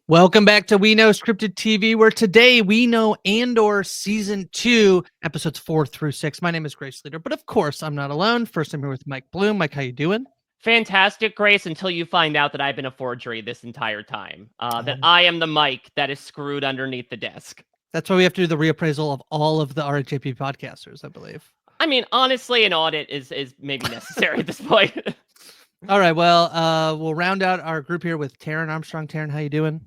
Welcome back to We Know Scripted TV, where today we know Andor Season 2, episodes 4 through 6. My name is Grace Leeder, but of course I'm not alone. First, I'm here with Mike Bloom. Mike, how you doing? Fantastic, Grace, until you find out that I've been a forgery this entire time. That Um, I am the mic that is screwed underneath the desk. that's why we have to do the reappraisal of all of the RHAP podcasters, I believe. I mean, honestly, an audit is maybe necessary at this point. All right, well, we'll round out our group here with Taran Armstrong. Taran, how you doing?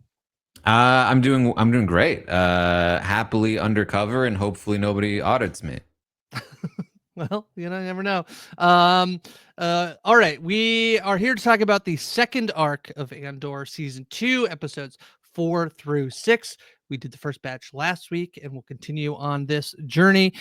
I'm doing great. Happily undercover, and hopefully nobody audits me. Well, you never know. All right, we are here to talk about the second arc of Andor Season 2, episodes 4 through 6. We did the first batch last week, and we'll continue on this journey.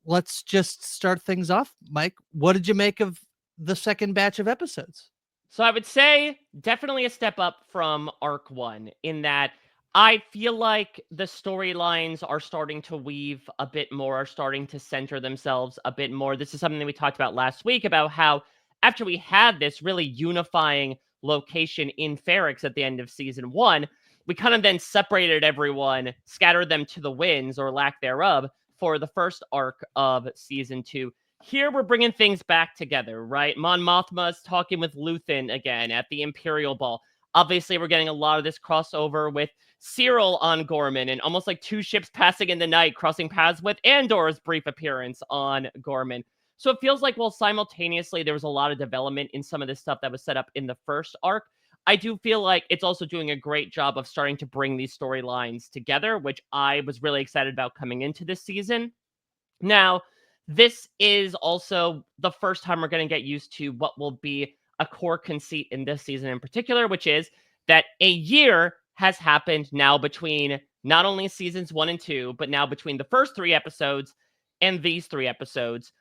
Let's just start things off. Mike, what did you make of the second batch of episodes? So I would say definitely a step up from Arc 1 in that I feel like the storylines are starting to weave a bit more, are starting to center themselves a bit more. This is something that we talked about last week about how after we had this really unifying location in Ferrix at the end of season 1, we kind of then separated everyone, scattered them to the winds or lack thereof for the first arc of season 2. Here we're bringing things back together, right? Mon Mothma's talking with Luthen again at the Imperial Ball. Obviously, we're getting a lot of this crossover with Cyril on Gorman and almost like two ships passing in the night, crossing paths with Andor's brief appearance on Gorman. So it feels like while simultaneously there was a lot of development in some of this stuff that was set up in the first arc, I do feel like it's also doing a great job of starting to bring these storylines together, which I was really excited about coming into this season. Now, this is also the first time we're going to get used to what will be a core conceit in this season in particular, which is that a year has happened now between not only seasons 1 and 2, but now between the first 3 episodes and these 3 episodes.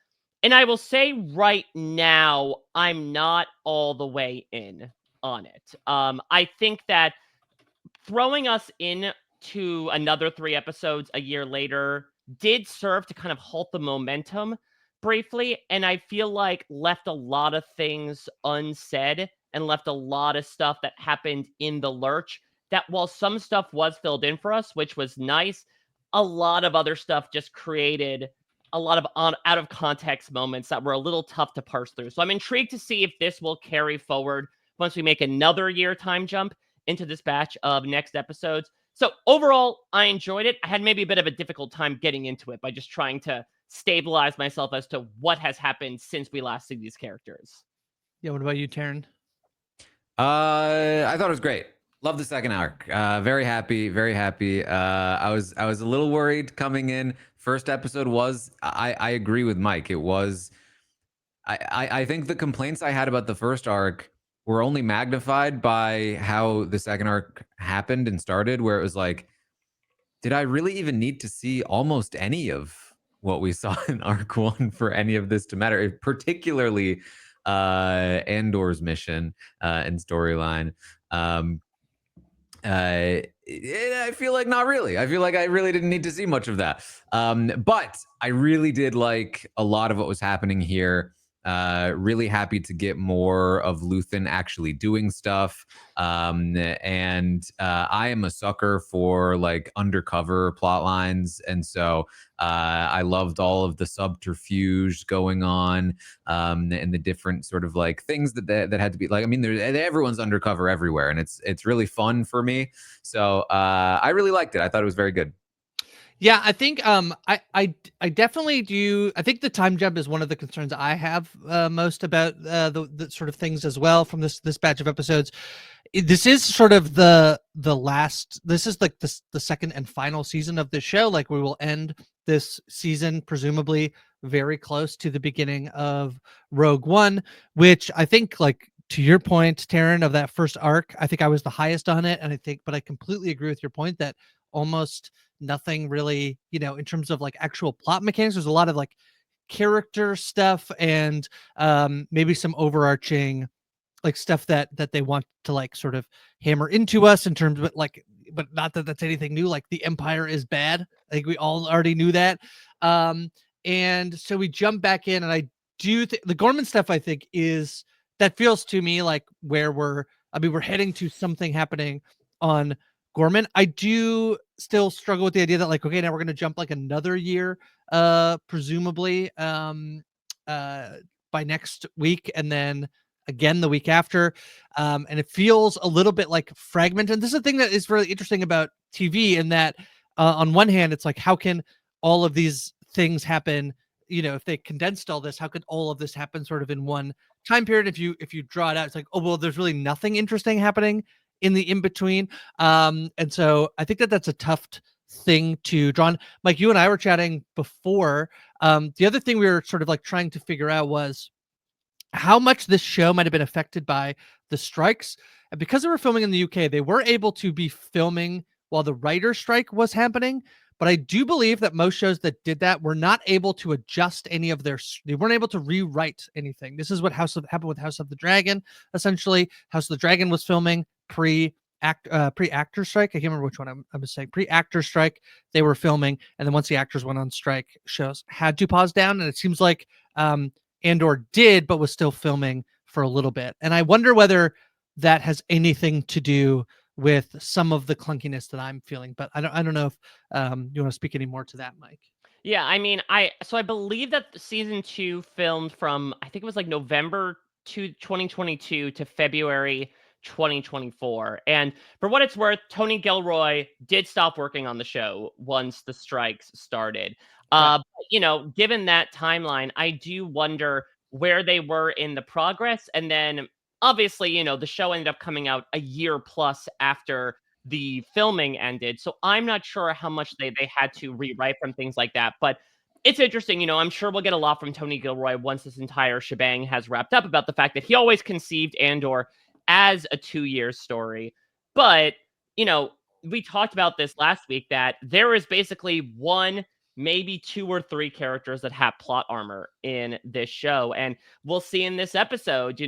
And I will say right now, I'm not all the way in on it. I think that throwing us in to another 3 episodes a year later did serve to kind of halt the momentum briefly, and I feel like left a lot of things unsaid and left a lot of stuff that happened in the lurch that while some stuff was filled in for us, which was nice, a lot of other stuff just created a lot of out of context moments that were a little tough to parse through. So I'm intrigued to see if this will carry forward once we make another year time jump into this batch of next episodes. So overall, I enjoyed it. I had maybe a bit of a difficult time getting into it by just trying to stabilize myself as to what has happened since we last see these characters. Yeah, what about you, Taran? I thought it was great. Love the second arc. Very happy. Very happy. I was a little worried coming in. First episode was. I agree with Mike. It was. I think the complaints I had about the first arc were only magnified by how the second arc happened and started, where it was like, did I really even need to see almost any of what we saw in arc 1 for any of this to matter? Particularly Andor's mission and storyline. I feel like not really. I feel like I really didn't need to see much of that. But I really did like a lot of what was happening here. Really happy to get more of Luthen actually doing stuff. And I am a sucker for like undercover plot lines. And so I loved all of the subterfuge going on and the different sort of like things that had to be like. I mean, everyone's undercover everywhere, and it's really fun for me. So I really liked it. I thought it was very good. Yeah, I think I definitely do. I think the time jump is one of the concerns I have most about the sort of things as well from this batch of episodes. This is sort of the last. This is like the second and final season of the show. Like we will end this season presumably very close to the beginning of Rogue One, which I think like. To your point, Taran, of that first arc, I think I was the highest on it, and but I completely agree with your point that almost nothing really, in terms of like actual plot mechanics. There's a lot of like character stuff and maybe some overarching like stuff that they want to like sort of hammer into us in terms of like, but not that that's anything new. Like the Empire is bad. I think we all already knew that. And so we jump back in, and I do think the Gorman stuff, I think, is that feels to me like where we're I mean, we're heading to something happening on Gorman. I do still struggle with the idea that like, okay, now we're going to jump like another year, presumably, by next week, and then again the week after. And it feels a little bit like fragmented. And this is the thing that is really interesting about TV, in that on one hand, it's like, how can all of these things happen? If they condensed all this, how could all of this happen sort of in one time period? If you draw it out, it's like, oh well, there's really nothing interesting happening in the in between. And so I think that that's a tough thing to draw on. Mike, you and I were chatting before. The other thing we were sort of like trying to figure out was how much this show might have been affected by the strikes. And because they were filming in the UK, they were able to be filming while the writer's strike was happening. But I do believe that most shows that did that were not able to adjust any of they weren't able to rewrite anything. This is what happened with House of the Dragon. Essentially, House of the Dragon was filming pre-actor strike. I can't remember which one I'm saying. Pre-actor strike, they were filming, and then once the actors went on strike, shows had to pause down. And it seems like Andor did, but was still filming for a little bit. And I wonder whether that has anything to do with some of the clunkiness that I'm feeling. But I don't know if you want to speak any more to that, Mike. Yeah, I mean, I believe that season 2 filmed from, I think it was like November 2022 to February 2024. And for what it's worth, Tony Gilroy did stop working on the show once the strikes started. Given that timeline, I do wonder where they were in the progress. And then obviously, the show ended up coming out a year plus after the filming ended. So I'm not sure how much they had to rewrite from things like that. But it's interesting, I'm sure we'll get a lot from Tony Gilroy once this entire shebang has wrapped up, about the fact that he always conceived Andor as a 2-year story. But, we talked about this last week, that there is basically one, maybe 2 or 3 characters that have plot armor in this show. And we'll see in this episode,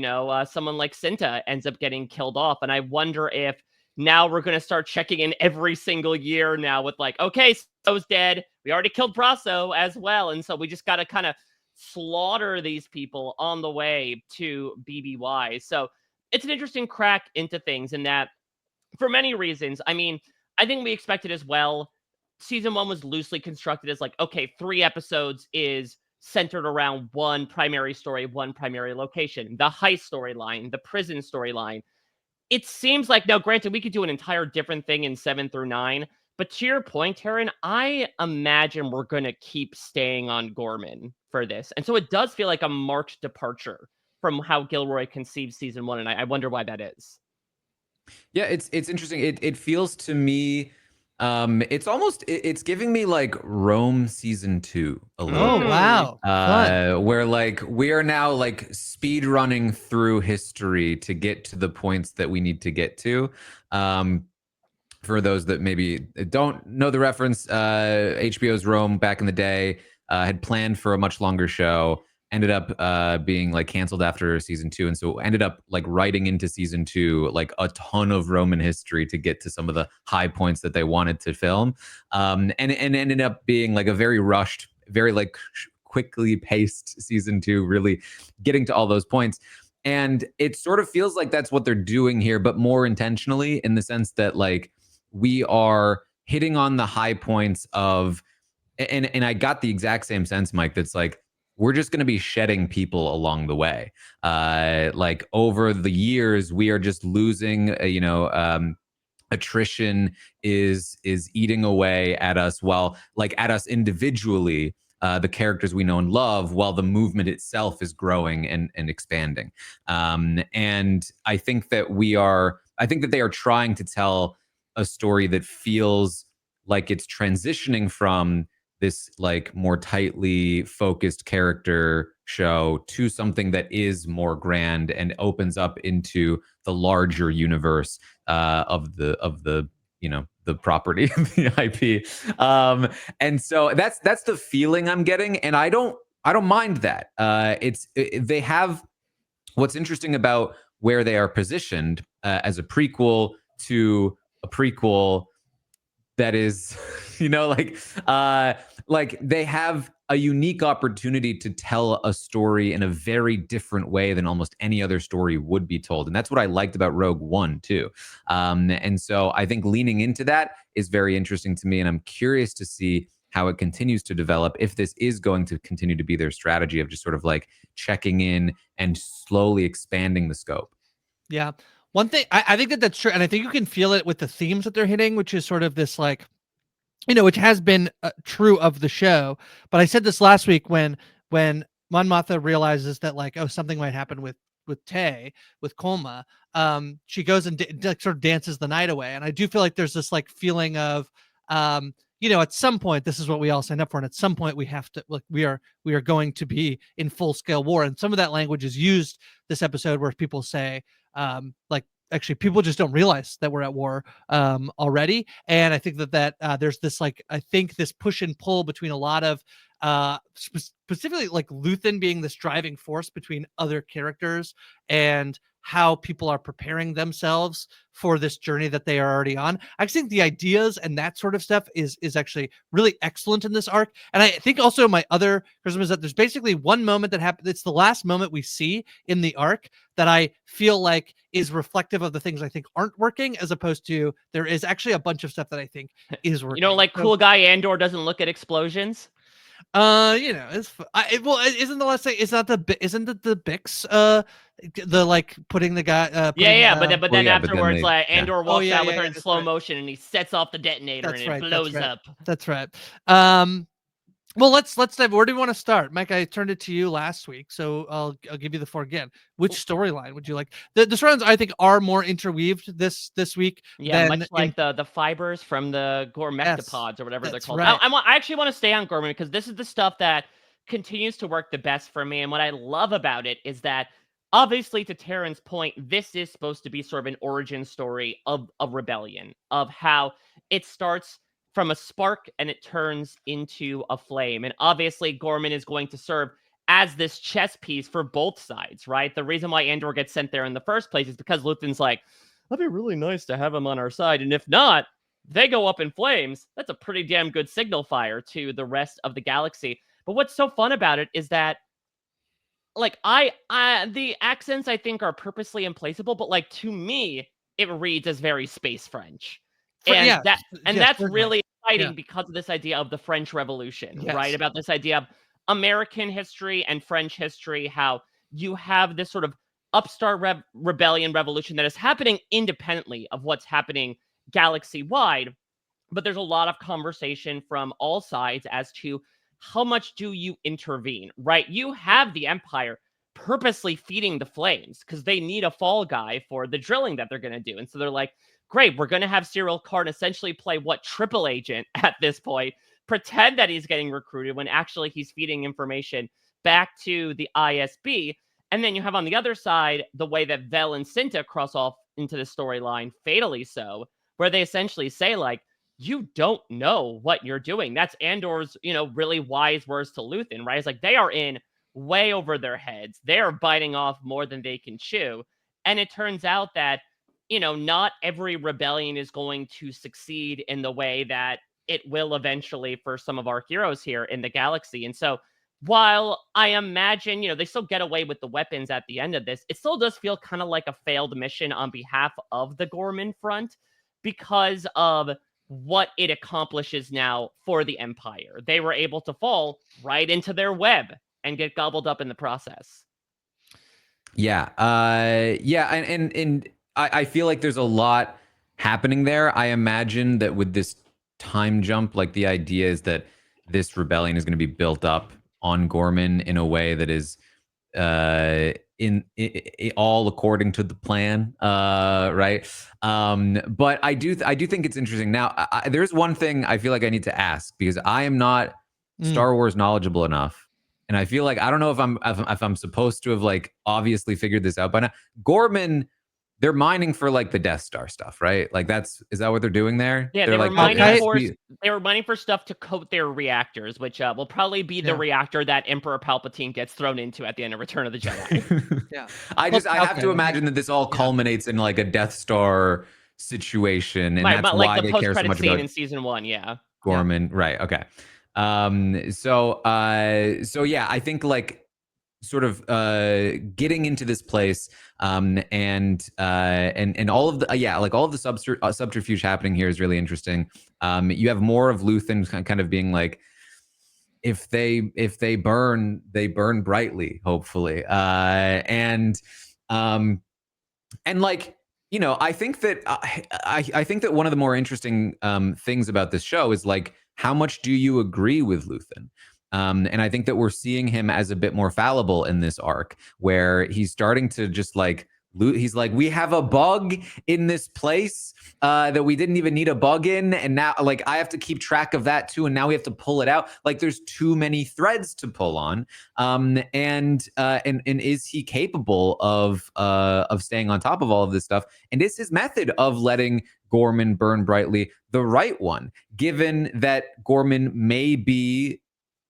someone like Cinta ends up getting killed off. And I wonder if now we're going to start checking in every single year now with like, okay, so's dead. We already killed Brasso as well. And so we just got to kind of slaughter these people on the way to BBY. So it's an interesting crack into things, in that for many reasons. I mean, I think we expected as well. Season 1 was loosely constructed as like, okay, 3 episodes is centered around one primary story, one primary location, the heist storyline, the prison storyline. It seems like, now granted, we could do an entire different thing in 7 through 9, but to your point, Taran, I imagine we're going to keep staying on Gorman for this. And so it does feel like a marked departure from how Gilroy conceived season 1, and I wonder why that is. Yeah, it's interesting. It feels to me, it's giving me like Rome season 2 a little Oh bit. wow, fun. Where like we are now like speed running through history to get to the points that we need to get to. For those that maybe don't know the reference, HBO's Rome back in the day had planned for a much longer show, ended up being like canceled after season 2, and so ended up like writing into season 2 like a ton of Roman history to get to some of the high points that they wanted to film, and ended up being like a very rushed, very like quickly paced season 2, really getting to all those points. And it sort of feels like that's what they're doing here, but more intentionally, in the sense that like we are hitting on the high points of, and I got the exact same sense, Mike, that's like, we're just going to be shedding people along the way. Like over the years, we are just losing, attrition is eating away at us, while like at us individually, the characters we know and love, while the movement itself is growing and expanding. And I think that they are trying to tell a story that feels like it's transitioning from this like more tightly focused character show to something that is more grand and opens up into the larger universe of the the property, the IP. And so that's the feeling I'm getting, and I don't mind that. They have, what's interesting about where they are positioned as a prequel to a prequel that is, like they have a unique opportunity to tell a story in a very different way than almost any other story would be told. And that's what I liked about Rogue One too. And so I think leaning into that is very interesting to me. And I'm curious to see how it continues to develop, if this is going to continue to be their strategy of just sort of like checking in and slowly expanding the scope. Yeah. One thing, I think that's true. And I think you can feel it with the themes that they're hitting, which is sort of this like, which has been true of the show. But I said this last week when Mon Mothma realizes that like, oh, something might happen with Tay, with Kolma. She goes and sort of dances the night away, and I do feel like there's this like feeling of, at some point this is what we all signed up for, and at some point we have to look. We are going to be in full scale war, and some of that language is used this episode where people say, like, actually people just don't realize that we're at war already. And I think that there's this like, I think this push and pull between a lot of specifically like Luthen being this driving force between other characters and how people are preparing themselves for this journey that they are already on. I think the ideas and that sort of stuff is actually really excellent in this arc. And I think also my other criticism is that there's basically one moment that happened. It's the last moment we see in the arc that I feel like is reflective of the things I think aren't working, as opposed to there is actually a bunch of stuff that I think is working. Like cool guy Andor doesn't look at explosions. Well, isn't the last thing? Isn't it the Bix? The like putting the guy. But then afterwards, like Andor walks out with her in slow right. motion, and he sets off the detonator, and it blows up. That's right. Well, let's dive. Where do you want to start, Mike? I turned it to you last week, so I'll give you the floor again. Which storyline would you like? The storylines I think are more interweaved this week. Yeah, much like the fibers from the Gormectopods or whatever they're called. Right. I actually want to stay on Gorman because this is the stuff that continues to work the best for me. And what I love about it is that, obviously, to Taran's point, this is supposed to be sort of an origin story of a rebellion, of how it starts from a spark and it turns into a flame. And obviously, Gorman is going to serve as this chess piece for both sides, right? The reason why Andor gets sent there in the first place is because Luthen's like, that'd be really nice to have him on our side. And if not, they go up in flames. That's a pretty damn good signal fire to the rest of the galaxy. But what's so fun about it is that, like, the accents I think are purposely implaceable, but like to me, it reads as very space French. That's really exciting because of this idea of the French Revolution, right? About this idea of American history and French history, how you have this sort of upstart rebellion revolution that is happening independently of what's happening galaxy-wide. But there's a lot of conversation from all sides as to how much do you intervene, right? You have the Empire purposely feeding the flames because they need a fall guy for the drilling that they're going to do. And so they're like, great, we're going to have Cyril Karn essentially play triple agent at this point, pretend that he's getting recruited when actually he's feeding information back to the ISB. And then you have on the other side the way that Vel and Cinta cross off into the storyline, fatally so, where they essentially say, like, you don't know what you're doing. That's Andor's, really wise words to Luthen, right? It's like they are in way over their heads. They're biting off more than they can chew. And it turns out that, not every rebellion is going to succeed in the way that it will eventually for some of our heroes here in the galaxy. And so while I imagine, they still get away with the weapons at the end of this, it still does feel kind of like a failed mission on behalf of the Gorman front because of what it accomplishes now for the Empire. They were able to fall right into their web and get gobbled up in the process. Yeah. And I feel like there's a lot happening there. I imagine that with this time jump, like the idea is that this rebellion is going to be built up on Gorman in a way that is in all according to the plan, right? But I do think it's interesting. Now, there's one thing I feel like I need to ask because I am not Star Wars knowledgeable enough, and I feel like I don't know if I'm supposed to have like obviously figured this out by now. Gorman, they're mining for like the Death Star stuff, right? Like is that what they're doing there? Yeah, they were mining for stuff to coat their reactors, which will probably be the reactor that Emperor Palpatine gets thrown into at the end of Return of the Jedi. Yeah, I have to imagine that this all culminates in like a Death Star situation, and that's like why the they care so much scene about in season 1. Yeah, Gorman. Right. Okay. So yeah, I think like sort of getting into this place and all of the like all of the subterfuge happening here is really interesting. You have more of Luthen kind of being like, if they burn, they burn brightly, hopefully, and like, you know, I think that I think that one of the more interesting things about this show is like, how much do you agree with Luthen? And I think that we're seeing him as a bit more fallible in this arc, where he's starting to just like, he's like, we have a bug in this place that we didn't even need a bug in, and now like I have to keep track of that too, and now we have to pull it out. Like there's too many threads to pull on, and is he capable of staying on top of all of this stuff? And is his method of letting Gorman burn brightly the right one, given that Gorman may be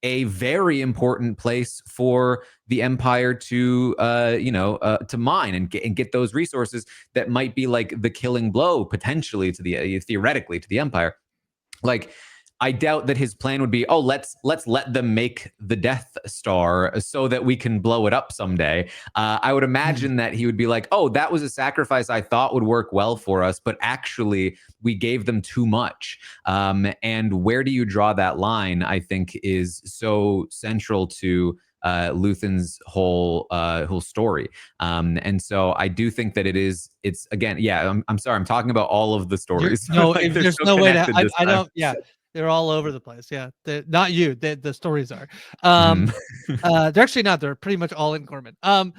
a very important place for the Empire to to mine and get those resources that might be like the killing blow potentially to the theoretically to the Empire? Like, I doubt that his plan would be, oh, let's let them make the Death Star so that we can blow it up someday. I would imagine that he would be like, oh, that was a sacrifice I thought would work well for us, but actually we gave them too much. And where do you draw that line, I think, is so central to Luthen's whole story. And so I do think that it's again, yeah, I'm sorry, I'm talking about all of the stories. No, like, there's so no way to. connected this I time. don't. Yeah, they're all over the place. Yeah, not you. The stories are. They're actually not. They're pretty much all in Gorman. I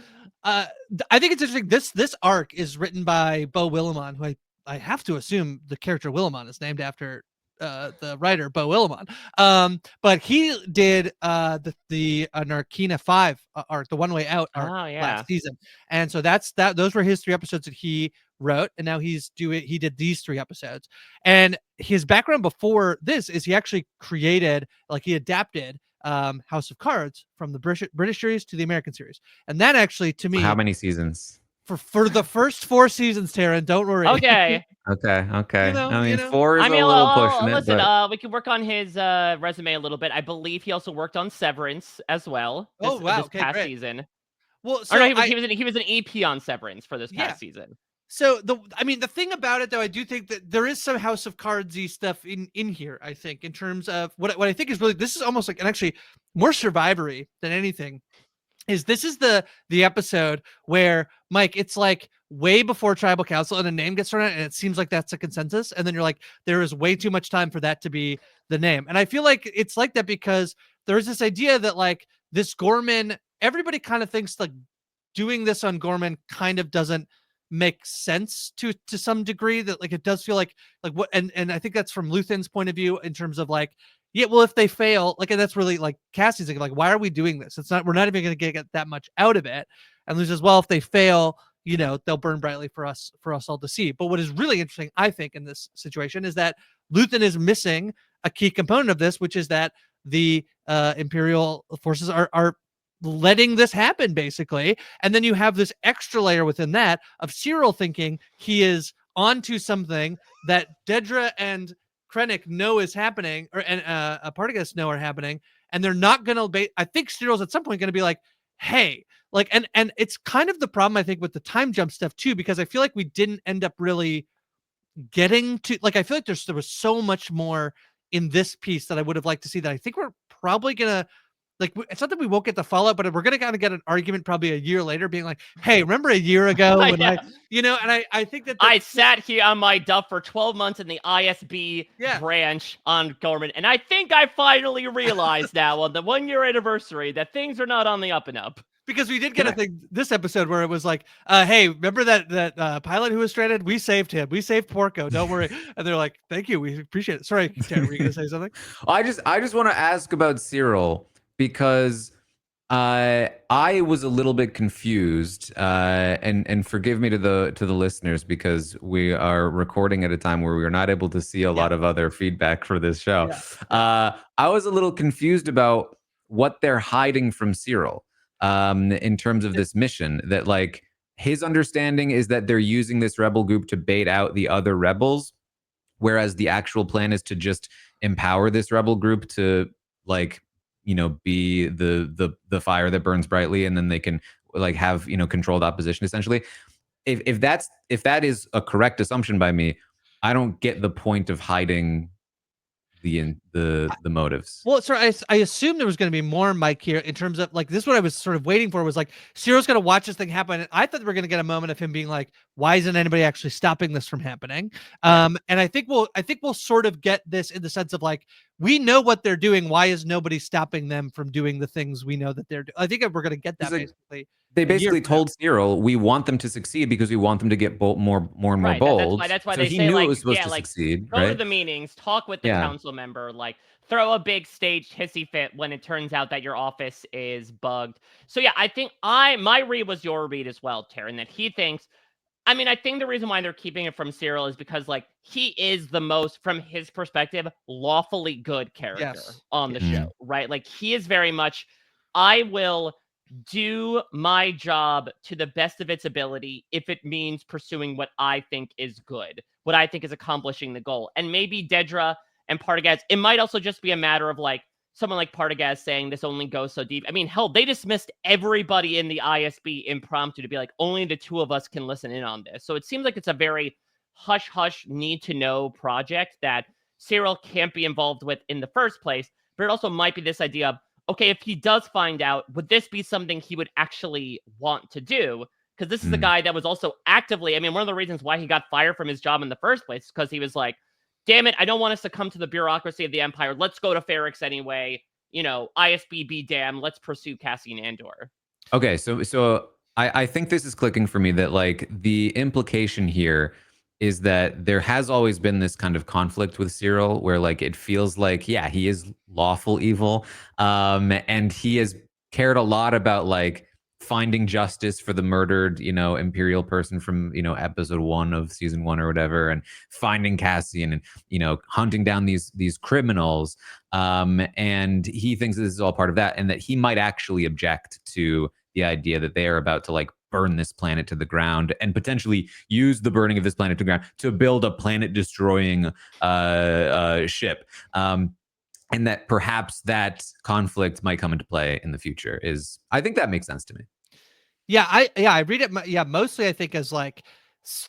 think it's interesting. This arc is written by Beau Willimon, who I have to assume the character Willimon is named after the writer Beau Willimon. But he did the Narkina 5 arc, the One Way Out arc last season, and so those were his 3 episodes that he wrote, and now he did these 3 episodes. And his background before this is he actually created, like, he adapted House of Cards from the British series to the American series, and that actually, to me, how many seasons? For the first 4 seasons, Taran, don't worry. Okay. Okay. You know, I mean, 4 is I mean, a little pushing listen, it. But... we can work on his resume a little bit. I believe he also worked on Severance as well. Oh, wow. This Okay, past great. season. Well, so or no, he was an EP on Severance for this past season. So the thing about it, though, I do think that there is some House of Cards-y stuff in here. I think, in terms of what I think is really, this is almost like, and actually more Survivory than anything, is this is the episode where, Mike, it's like way before Tribal Council and a name gets thrown out, and it seems like that's a consensus, and then you're like, there is way too much time for that to be the name. And I feel like it's like that because there's this idea that, like, this Gorman, everybody kind of thinks like doing this on Gorman kind of doesn't make sense to some degree, that like it does feel like what, and I think that's from Luthen's point of view, in terms of like, yeah, well, if they fail, like, and that's really like Cassie's like, why are we doing this? We're not even going to get that much out of it. And Luth says, well, if they fail, you know, they'll burn brightly for us all to see. But what is really interesting, I think, in this situation is that Luthen is missing a key component of this, which is that the Imperial forces are letting this happen, basically. And then you have this extra layer within that of Cyril thinking he is onto something that Dedra and Krennic know is happening, and Partagas know are happening, and they're not gonna I think Cyril's at some point gonna be like, hey, like, and it's kind of the problem, I think, with the time jump stuff too, because I feel like we didn't end up really getting to, like, I feel like there was so much more in this piece that I would have liked to see, that I think we're probably gonna, like, it's not that we won't get the fallout, but we're going to kind of get an argument probably a year later being like, hey, remember a year ago when and I think that I sat here on my duff for 12 months in the ISB Yeah. branch on Gorman, and I think I finally realized now on the 1-year anniversary that things are not on the up and up. Because we did get a thing this episode where it was like, hey, remember that pilot who was stranded? We saved him. We saved Porco. Don't worry. And they're like, thank you. We appreciate it. Sorry, Tara, were you going to say something? I just want to ask about Cyril, because I was a little bit confused, and forgive me to the listeners, because we are recording at a time where we are not able to see a lot of other feedback for this show. I was a little confused about what they're hiding from Cyril in terms of this mission. That, like, his understanding is that they're using this rebel group to bait out the other rebels, whereas the actual plan is to just empower this rebel group to like, be the fire that burns brightly, and then they can like have controlled opposition essentially. If that is a correct assumption by me, I don't get the point of hiding the motives. Well, sorry, I assumed there was going to be more, Mike, here in terms of like this. Is what I was sort of waiting for was like Cyril's going to watch this thing happen, and I thought we were going to get a moment of him being like, "Why isn't anybody actually stopping this from happening?" And I think we'll sort of get this in the sense of like we know what they're doing. Why is nobody stopping them from doing the things we know that they're doing? I think we're going to get that basically. They a year basically from now. told Cyril, "We want them to succeed because we want them to get more and more Right. bold." That's why So they he say knew it like, was supposed yeah, to like succeed, go to right? the meetings, talk with the Yeah. council member, like throw a big staged hissy fit when it turns out that your office is bugged. So yeah, I think my read was your read as well, Taran, that he thinks. I mean, I think the reason why they're keeping it from Cyril is because like he is the most, from his perspective, lawfully good character Yes. on the Yes. show, right? Like he is very much, I will do my job to the best of its ability if it means pursuing what I think is good, what I think is accomplishing the goal. And maybe Dedra and Partagaz, it might also just be a matter of like someone like Partagaz saying this only goes so deep. I mean, hell, they dismissed everybody in the ISB impromptu to be like, only the two of us can listen in on this. So it seems like it's a very hush hush need to know project that Cyril can't be involved with in the first place. But it also might be this idea of, okay, if he does find out, would this be something he would actually want to do? Because this is a guy that was also actively, I mean, one of the reasons why he got fired from his job in the first place is because he was like, damn it, I don't want us to come to the bureaucracy of the Empire. Let's go to Ferrix anyway. ISB be damned. Let's pursue Cassian Andor. Okay, so I think this is clicking for me that like the implication here is that there has always been this kind of conflict with Cyril where like it feels like, yeah, he is lawful evil. And he has cared a lot about like finding justice for the murdered, Imperial person from, episode 1 of season 1 or whatever, and finding Cassian and, hunting down these criminals. And he thinks this is all part of that, and that he might actually object to the idea that they are about to like burn this planet to the ground and potentially use the burning of this planet to the ground to build a planet destroying ship. And that perhaps that conflict might come into play in the future. I think that makes sense to me. Yeah, I read it. Yeah, mostly I think as like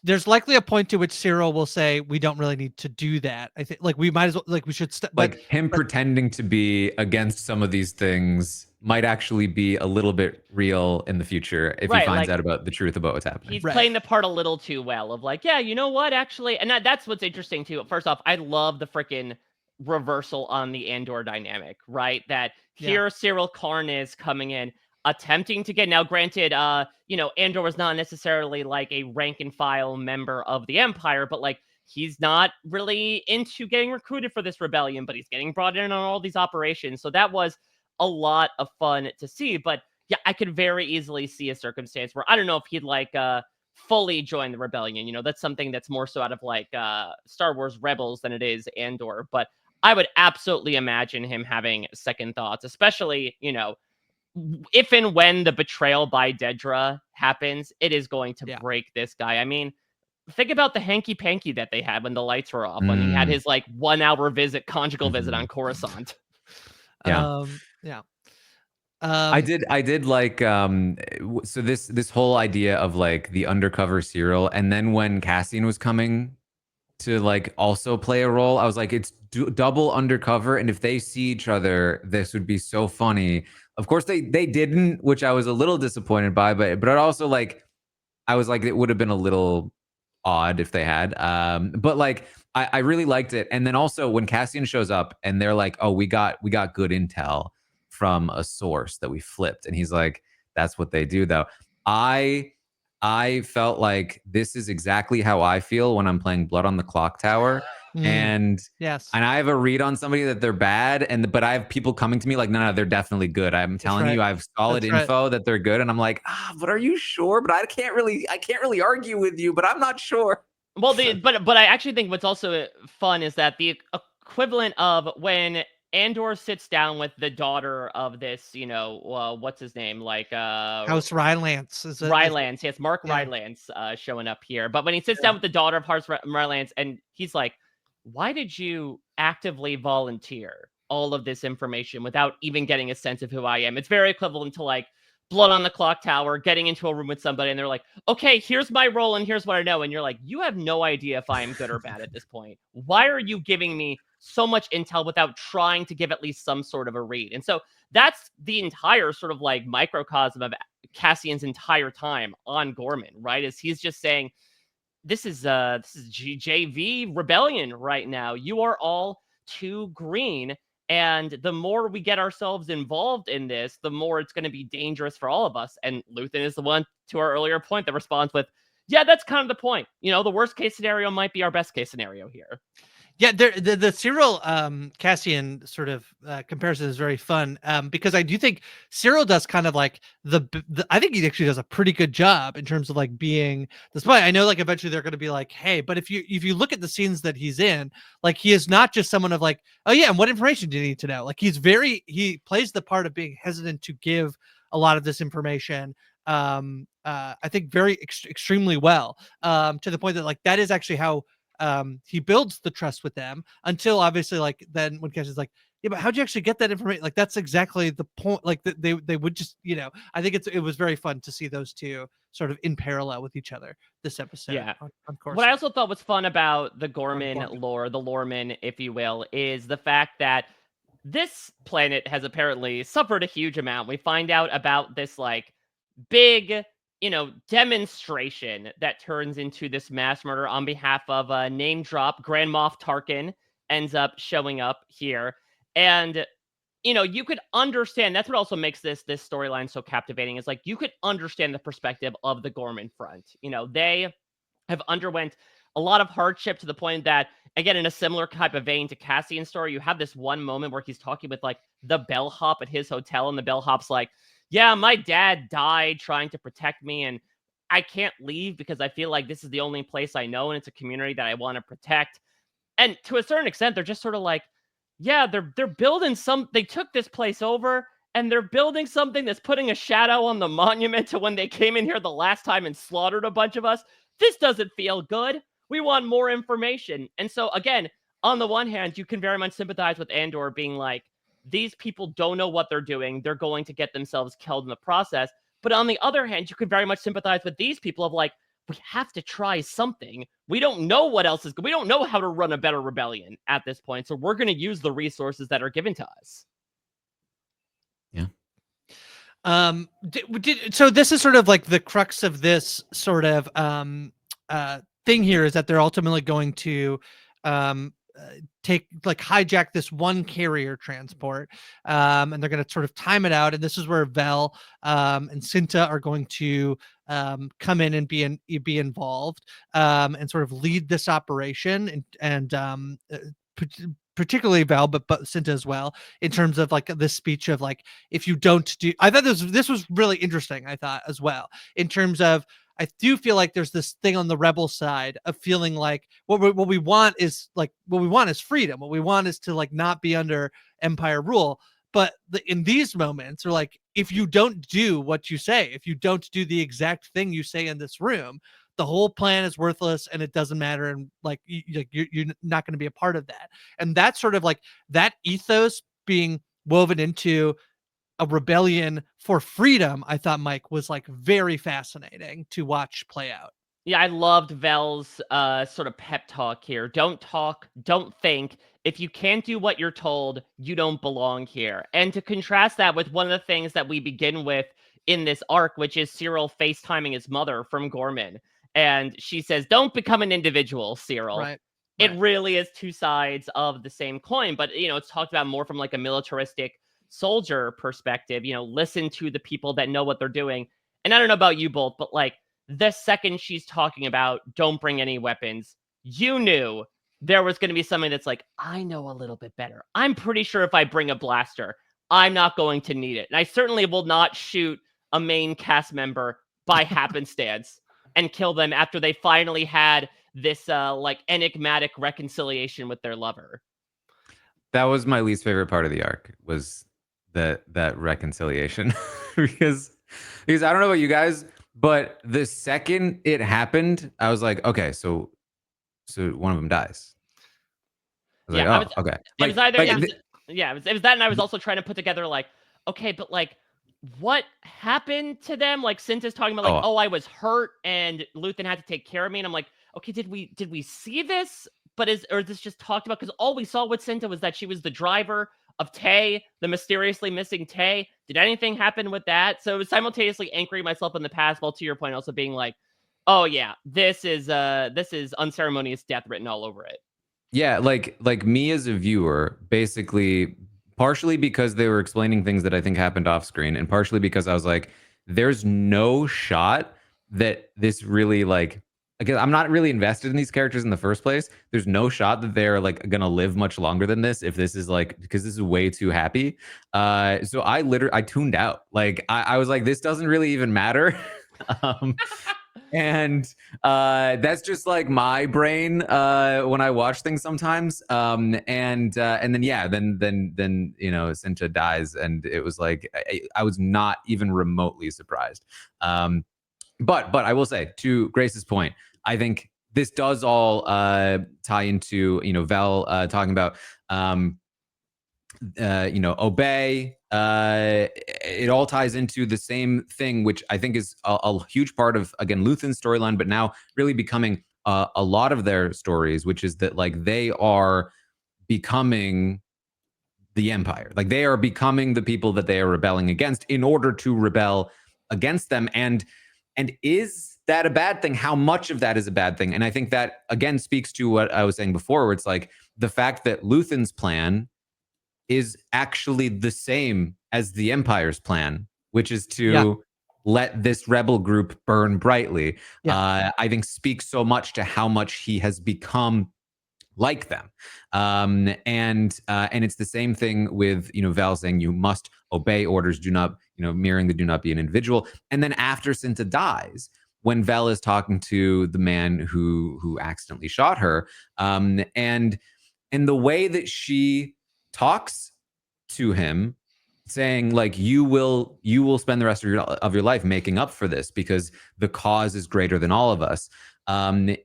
there's likely a point to which Cyril will say we don't really need to do that. I think like we might as well like we should like him pretending to be against some of these things might actually be a little bit real in the future if he finds out about the truth about what's happening. He's playing the part a little too well of like, yeah, you know what, actually, and that's what's interesting too. First off, I love the freaking reversal on the Andor dynamic, right? That here Cyril Karn is coming in, attempting to get, now granted, Andor was not necessarily like a rank and file member of the Empire, but like he's not really into getting recruited for this rebellion, but he's getting brought in on all these operations. So that was a lot of fun to see. But yeah, I could very easily see a circumstance where I don't know if he'd like fully join the rebellion. That's something that's more so out of like Star Wars Rebels than it is Andor. But I would absolutely imagine him having second thoughts, especially, if and when the betrayal by Dedra happens, it is going to break this guy. I mean, think about the hanky-panky that they had when the lights were off, when he had his like 1 hour conjugal visit on Coruscant. I did like so this whole idea of like the undercover Cyril, and then when Cassian was coming to like also play a role, I was like, it's double undercover, and if they see each other, this would be so funny. Of course they didn't, which I was a little disappointed by, but also like I was like, it would have been a little odd if they had. But like I really liked it. And then also when Cassian shows up and they're like, oh, we got good intel from a source that we flipped, and he's like, that's what they do though. I felt like this is exactly how I feel when I'm playing Blood on the Clock Tower. And I have a read on somebody that they're bad, but I have people coming to me like, no, they're definitely good. I'm telling you, I have solid info that they're good, and I'm like, but are you sure? But I can't really argue with you, but I'm not sure. Well, but I actually think what's also fun is that the equivalent of when Andor sits down with the daughter of this, what's his name? Like House Rylance. Rylance, yes, Mark Rylance showing up here. But when he sits down with the daughter of House Rylance, and he's like, why did you actively volunteer? all of this information without even getting a sense of who I am. It's very equivalent to like Blood on the Clock Tower, getting into a room with somebody and they're like, okay, here's my role and here's what I know. And you're like, you have no idea if I am good or bad at this point. Why are you giving me so much intel without trying to give at least some sort of a read? And so that's the entire sort of like microcosm of Cassian's entire time on Gorman, right? Is he's just saying, this is JV rebellion right now. You are all too green. And the more we get ourselves involved in this, the more it's going to be dangerous for all of us. And Luthen is the one, to our earlier point, that responds with, yeah, that's kind of the point. You know, the worst case scenario might be our best case scenario here. Yeah, the Cyril Cassian sort of comparison is very fun because I do think Cyril does kind of like the I think he actually does a pretty good job in terms of like being the spy. I know like eventually they're going to be like, hey, but if you look at the scenes that he's in, like he is not just someone of like, oh yeah, and what information do you need to know? Like he plays the part of being hesitant to give a lot of this information. I think very extremely well to the point that like that is actually how he builds the trust with them until obviously like then when Cash is like, yeah, but how'd you actually get that information? Like that's exactly the point. Like they would just, you know, I think it was very fun to see those two sort of in parallel with each other this episode. Yeah. On course. What I also thought was fun about the Gorman lore, the Loreman, if you will, is the fact that this planet has apparently suffered a huge amount. We find out about this like big, you know, demonstration that turns into this mass murder on behalf of a name drop. Grand Moff Tarkin ends up showing up here. And, you know, you could understand, that's what also makes this storyline so captivating, is like you could understand the perspective of the Gorman front. You know, they have underwent a lot of hardship to the point that, again, in a similar type of vein to Cassian's story, you have this one moment where he's talking with like the bellhop at his hotel, and the bellhop's like, yeah, my dad died trying to protect me, and I can't leave because I feel like this is the only place I know, and it's a community that I want to protect. And to a certain extent, they're just sort of like, yeah, they're building they took this place over, and they're building something that's putting a shadow on the monument to when they came in here the last time and slaughtered a bunch of us. This doesn't feel good. We want more information. And so, again, on the one hand, you can very much sympathize with Andor being like, these people don't know what they're doing. They're going to get themselves killed in the process. But on the other hand, you could very much sympathize with these people of like, we have to try something. We don't know what else is good. We don't know how to run a better rebellion at this point. So we're going to use the resources that are given to us. Yeah. So this is sort of like the crux of this sort of thing here is that they're ultimately going to hijack this one carrier transport, and they're going to sort of time it out. And this is where Vel and Cinta are going to come in and be involved and sort of lead this operation and particularly Val, but Cinta as well, in terms of like this speech of like, if you don't do, I thought this was really interesting. I thought as well, in terms of, I do feel like there's this thing on the rebel side of feeling like what we want is freedom. What we want is to like not be under Empire rule. But in these moments, are like, if you don't do what you say, if you don't do the exact thing you say in this room, the whole plan is worthless and it doesn't matter. And like, you're not going to be a part of that. And that's sort of like that ethos being woven into a rebellion for freedom, I thought, Mike, was like very fascinating to watch play out. Yeah, I loved Vel's sort of pep talk here. Don't talk, don't think. If you can't do what you're told, you don't belong here. And to contrast that with one of the things that we begin with in this arc, which is Cyril FaceTiming his mother from Gorman. And she says, don't become an individual, Cyril. Right. It really is two sides of the same coin. But, you know, it's talked about more from like a militaristic soldier perspective. You know, listen to the people that know what they're doing. And I don't know about you both, but like the second she's talking about don't bring any weapons, you knew there was going to be something that's like, I know a little bit better. I'm pretty sure if I bring a blaster, I'm not going to need it. And I certainly will not shoot a main cast member by happenstance and kill them after they finally had this like enigmatic reconciliation with their lover. That was my least favorite part of the arc, was that reconciliation. because I don't know about you guys, but the second it happened, I was like, okay, so one of them dies. I was like, oh, okay. It was either Yeah, it was that, and I was also trying to put together like, okay, but like, what happened to them? Like, Cinta's talking about like, Oh, oh, I was hurt and Luthen had to take care of me, and I'm like, okay, did we see this? But is this just talked about? Because all we saw with Cinta was that she was the driver of Tay, the mysteriously missing Tay. Did anything happen with that? So it was simultaneously anchoring myself in the past, while to your point, also being like, oh yeah, this is unceremonious death written all over it. yeah, like me as a viewer, basically, partially because they were explaining things that I think happened off screen, and partially because I was like, there's no shot that this really like. Again, I'm not really invested in these characters in the first place. There's no shot that they're like gonna live much longer than this if this is like, because this is way too happy. So I tuned out. Like I was like, this doesn't really even matter. um, and that's just like my brain when I watch things sometimes. And then yeah, then you know, Cinta dies, and it was like I was not even remotely surprised. But I will say, to Grace's point, I think this does all tie into, you know, Vel talking about you know, obey. It all ties into the same thing, which I think is a huge part of, again, Luthen's storyline, but now really becoming a lot of their stories, which is that like they are becoming the Empire. Like they are becoming the people that they are rebelling against in order to rebel against them. And is that a bad thing? How much of that is a bad thing? And I think that again speaks to what I was saying before, where it's like the fact that Luthen's plan is actually the same as the Empire's plan, which is to let this rebel group burn brightly. I think speaks so much to how much he has become like them. And it's the same thing with, you know, Val saying you must obey orders, do not, you know, mirroring the do not be an individual. And then after Cinta dies, when Vel is talking to the man who accidentally shot her, and the way that she talks to him, saying like you will spend the rest of your life making up for this because the cause is greater than all of us,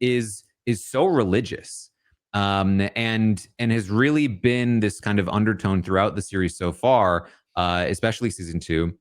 is so religious, and has really been this kind of undertone throughout the series so far, especially season 2,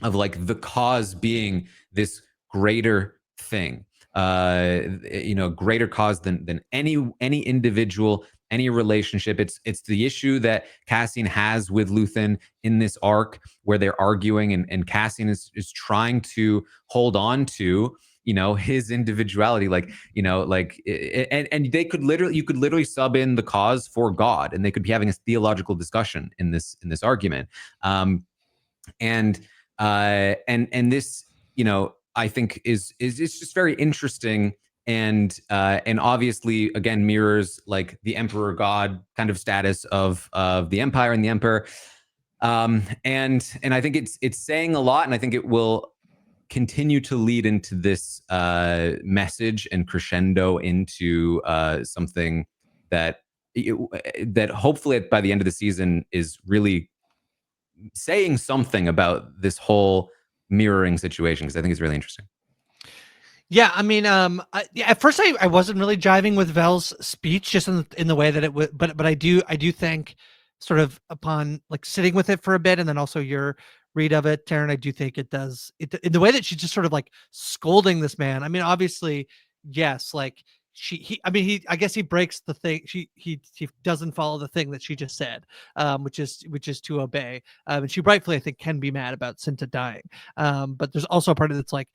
of like the cause being this greater thing, you know, greater cause than any individual, any relationship. It's the issue that Cassian has with Luthen in this arc, where they're arguing, and Cassian is trying to hold on to, you know, his individuality, like, you know, like, and they could literally, you could literally sub in the cause for God, and they could be having a theological discussion in this argument. And this, you know, I think is it's just very interesting, and obviously again mirrors like the Emperor God kind of status of the Empire and the Emperor. And I think it's saying a lot, and I think it will continue to lead into this message and crescendo into something that that hopefully by the end of the season is really saying something about this whole mirroring situation, because I think it's really interesting. Yeah, I mean, at first I wasn't really jiving with Vel's speech, just in the way that it would, but I do think, sort of upon like sitting with it for a bit, and then also your read of it, Taran, I do think it does it in the way that she's just sort of like scolding this man. I mean, obviously, yes, like I mean, I guess he breaks the thing. He doesn't follow the thing that she just said, which is to obey. And she rightfully, I think, can be mad about Cinta dying. But there's also a part of it's like,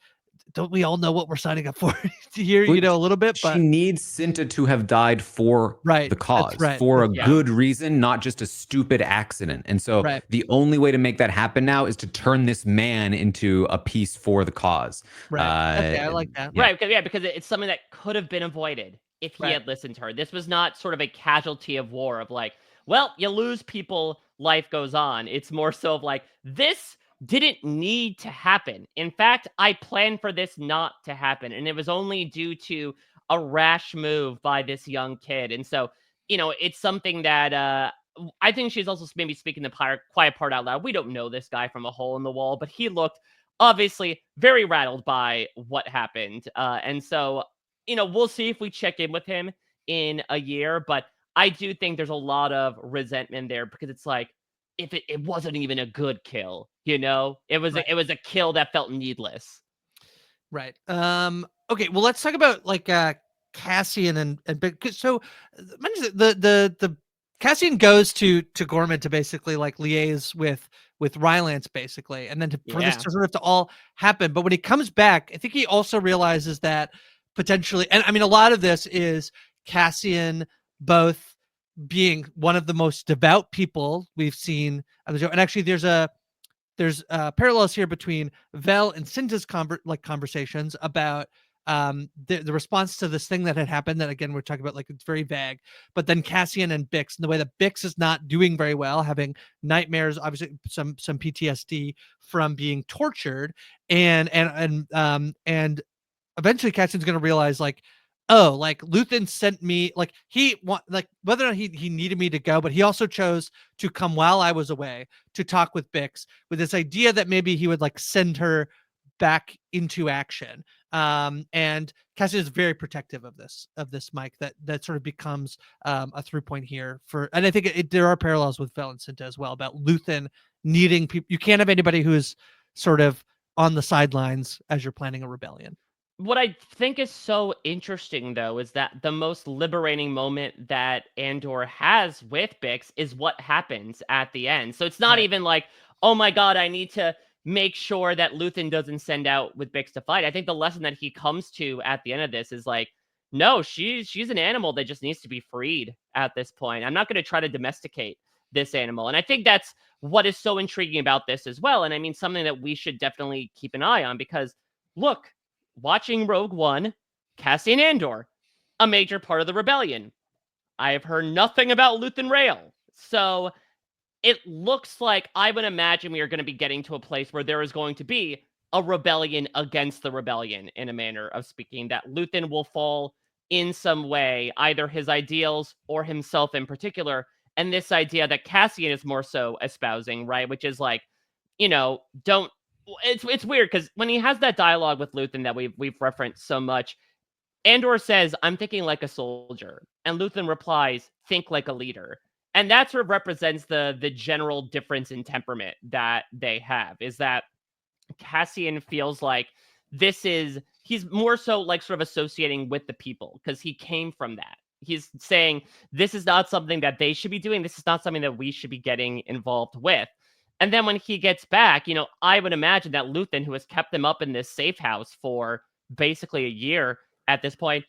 don't we all know what we're signing up for here, you know, a little bit, She but needs Cinta to have died for right, the that's cause, right, for a yeah. good reason, not just a stupid accident. And so right, the only way to make that happen now is to turn this man into a piece for the cause. right. Okay, I like that. Yeah. Right, because it's something that could have been avoided if he Right. had listened to her. This was not sort of a casualty of war of like, well, you lose people, life goes on. It's more so of like, this didn't need to happen. In fact, I planned for this not to happen, and it was only due to a rash move by this young kid. And so, you know, it's something that I think she's also maybe speaking the quiet part out loud. We don't know this guy from a hole in the wall, but he looked obviously very rattled by what happened. And so, you know, we'll see if we check in with him in a year, but I do think there's a lot of resentment there because it's like, if it wasn't even a good kill, it was Right. it was a kill that felt needless. Right. Okay. Well, let's talk about like Cassian and so the Cassian goes to Gorman to basically like liaise with Rylance basically, and then for this Yeah. to sort of to all happen. But when he comes back, I think he also realizes that potentially, and I mean, a lot of this is Cassian both being one of the most devout people we've seen on the show, and actually there's parallels here between Vel and Cinta's conversations about the response to this thing that had happened. That again we're talking about, like it's very vague. But then Cassian and Bix, and the way that Bix is not doing very well, having nightmares, obviously some PTSD from being tortured, and eventually Cassian's going to realize like, oh, like Luthen sent me, like he want, like whether or not he needed me to go, but he also chose to come while I was away to talk with Bix with this idea that maybe he would like send her back into action. And Cassian is very protective of this Mike, that sort of becomes a through point here for, and I think there are parallels with Vel and Cinta as well about Luthen needing people. You can't have anybody who's sort of on the sidelines as you're planning a rebellion. What I think is so interesting, though, is that the most liberating moment that Andor has with Bix is what happens at the end. So it's not Right. even like, oh my God, I need to make sure that Luthen doesn't send out with Bix to fight. I think the lesson that he comes to at the end of this is like, no, she's an animal that just needs to be freed at this point. I'm not going to try to domesticate this animal. And I think that's what is so intriguing about this as well. And I mean, something that we should definitely keep an eye on because look, watching Rogue One, Cassian Andor, a major part of the rebellion. I have heard nothing about Luthen Rael. So it looks like I would imagine we are going to be getting to a place where there is going to be a rebellion against the rebellion, in a manner of speaking, that Luthen will fall in some way, either his ideals or himself in particular. And this idea that Cassian is more so espousing, right? Which is like, don't. It's weird because when he has that dialogue with Luthen that we've referenced so much, Andor says, "I'm thinking like a soldier," and Luthen replies, "Think like a leader." And that sort of represents the general difference in temperament that they have. Is that Cassian feels like he's more so like sort of associating with the people because he came from that. He's saying this is not something that they should be doing. This is not something that we should be getting involved with. And then when he gets back, I would imagine that Luthen, who has kept them up in this safe house for basically a year at this point,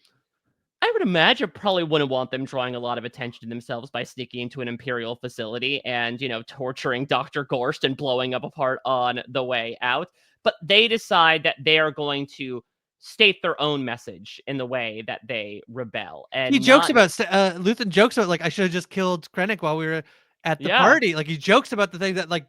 I would imagine probably wouldn't want them drawing a lot of attention to themselves by sneaking into an Imperial facility and, torturing Dr. Gorst and blowing up a part on the way out. But they decide that they are going to state their own message in the way that they rebel. And He jokes about Luthen jokes about like I should have just killed Krennic while we were at the yeah. party. Like he jokes about the thing that like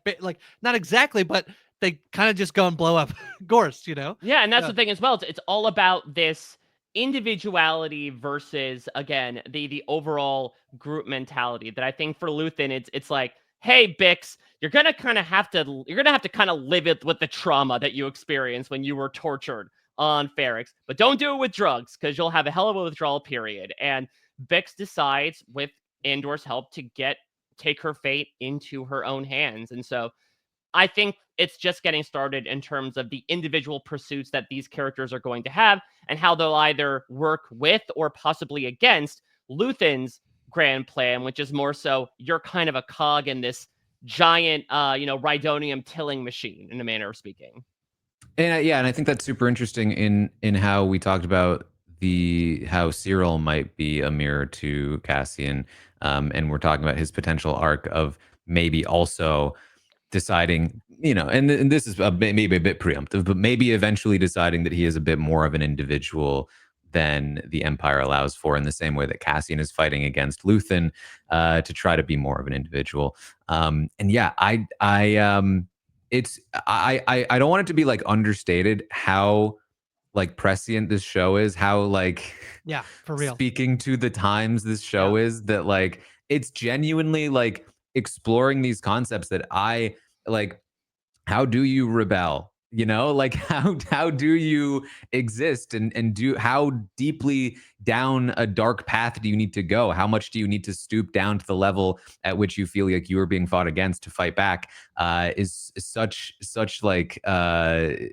not exactly, but they kind of just go and blow up Gorst, Yeah, and that's Yeah. the thing as well. It's all about this individuality versus, again, the overall group mentality. That I think for Luthen, it's like, hey, Bix, you're gonna have to kind of live it with the trauma that you experienced when you were tortured on Ferrix, but don't do it with drugs because you'll have a hell of a withdrawal period. And Bix decides, with Andor's help, to take her fate into her own hands, and so I think it's just getting started in terms of the individual pursuits that these characters are going to have and how they'll either work with or possibly against Luthen's grand plan, which is more so you're kind of a cog in this giant, Rhydonium tilling machine, in a manner of speaking. And yeah, and I think that's super interesting in how we talked about how Cyril might be a mirror to Cassian, and we're talking about his potential arc of maybe also deciding, and this is maybe a bit preemptive, but maybe eventually deciding that he is a bit more of an individual than the Empire allows for, in the same way that Cassian is fighting against Luthen to try to be more of an individual. And yeah, I don't want it to be like understated how like prescient this show is, how like Yeah, for real. speaking to the times this show is, that like it's genuinely like exploring these concepts that I like. How do you rebel You know, like how do you exist, and do how deeply down a dark path do you need to go? How much do you need to stoop down to the level at which you feel like you are being fought against to fight back? Is such like a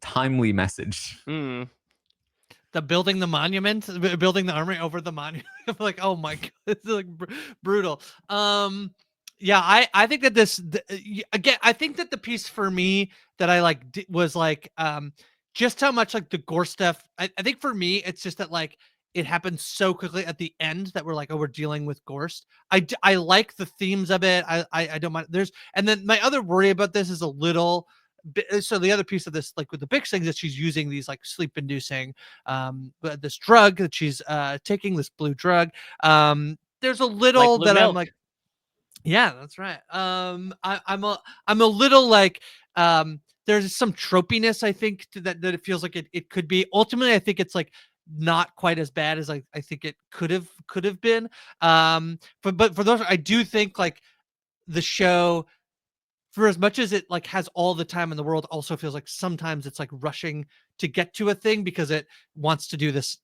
timely message. Mm. The building the monument, building the armory over the monument. Like, oh my god, it's like brutal. Yeah, I think that again, I think that the piece for me that I like was like just how much like the gore stuff. I think for me, it's just that like it happened so quickly at the end that we're like, oh, we're dealing with Gorst. I like the themes of it. I don't mind. And then my other worry about this is a little. So the other piece of this, like with the big things, that she's using these like sleep inducing this drug that she's taking, this blue drug. There's a Like little blue that I'm milk. like, yeah, that's right. I'm a little like there's some tropiness, I think, to that it feels like it could be. Ultimately, I think it's like not quite as bad as I think it could have been. But for those, I do think like the show, for as much as it like has all the time in the world, also feels like sometimes it's like rushing to get to a thing because it wants to do this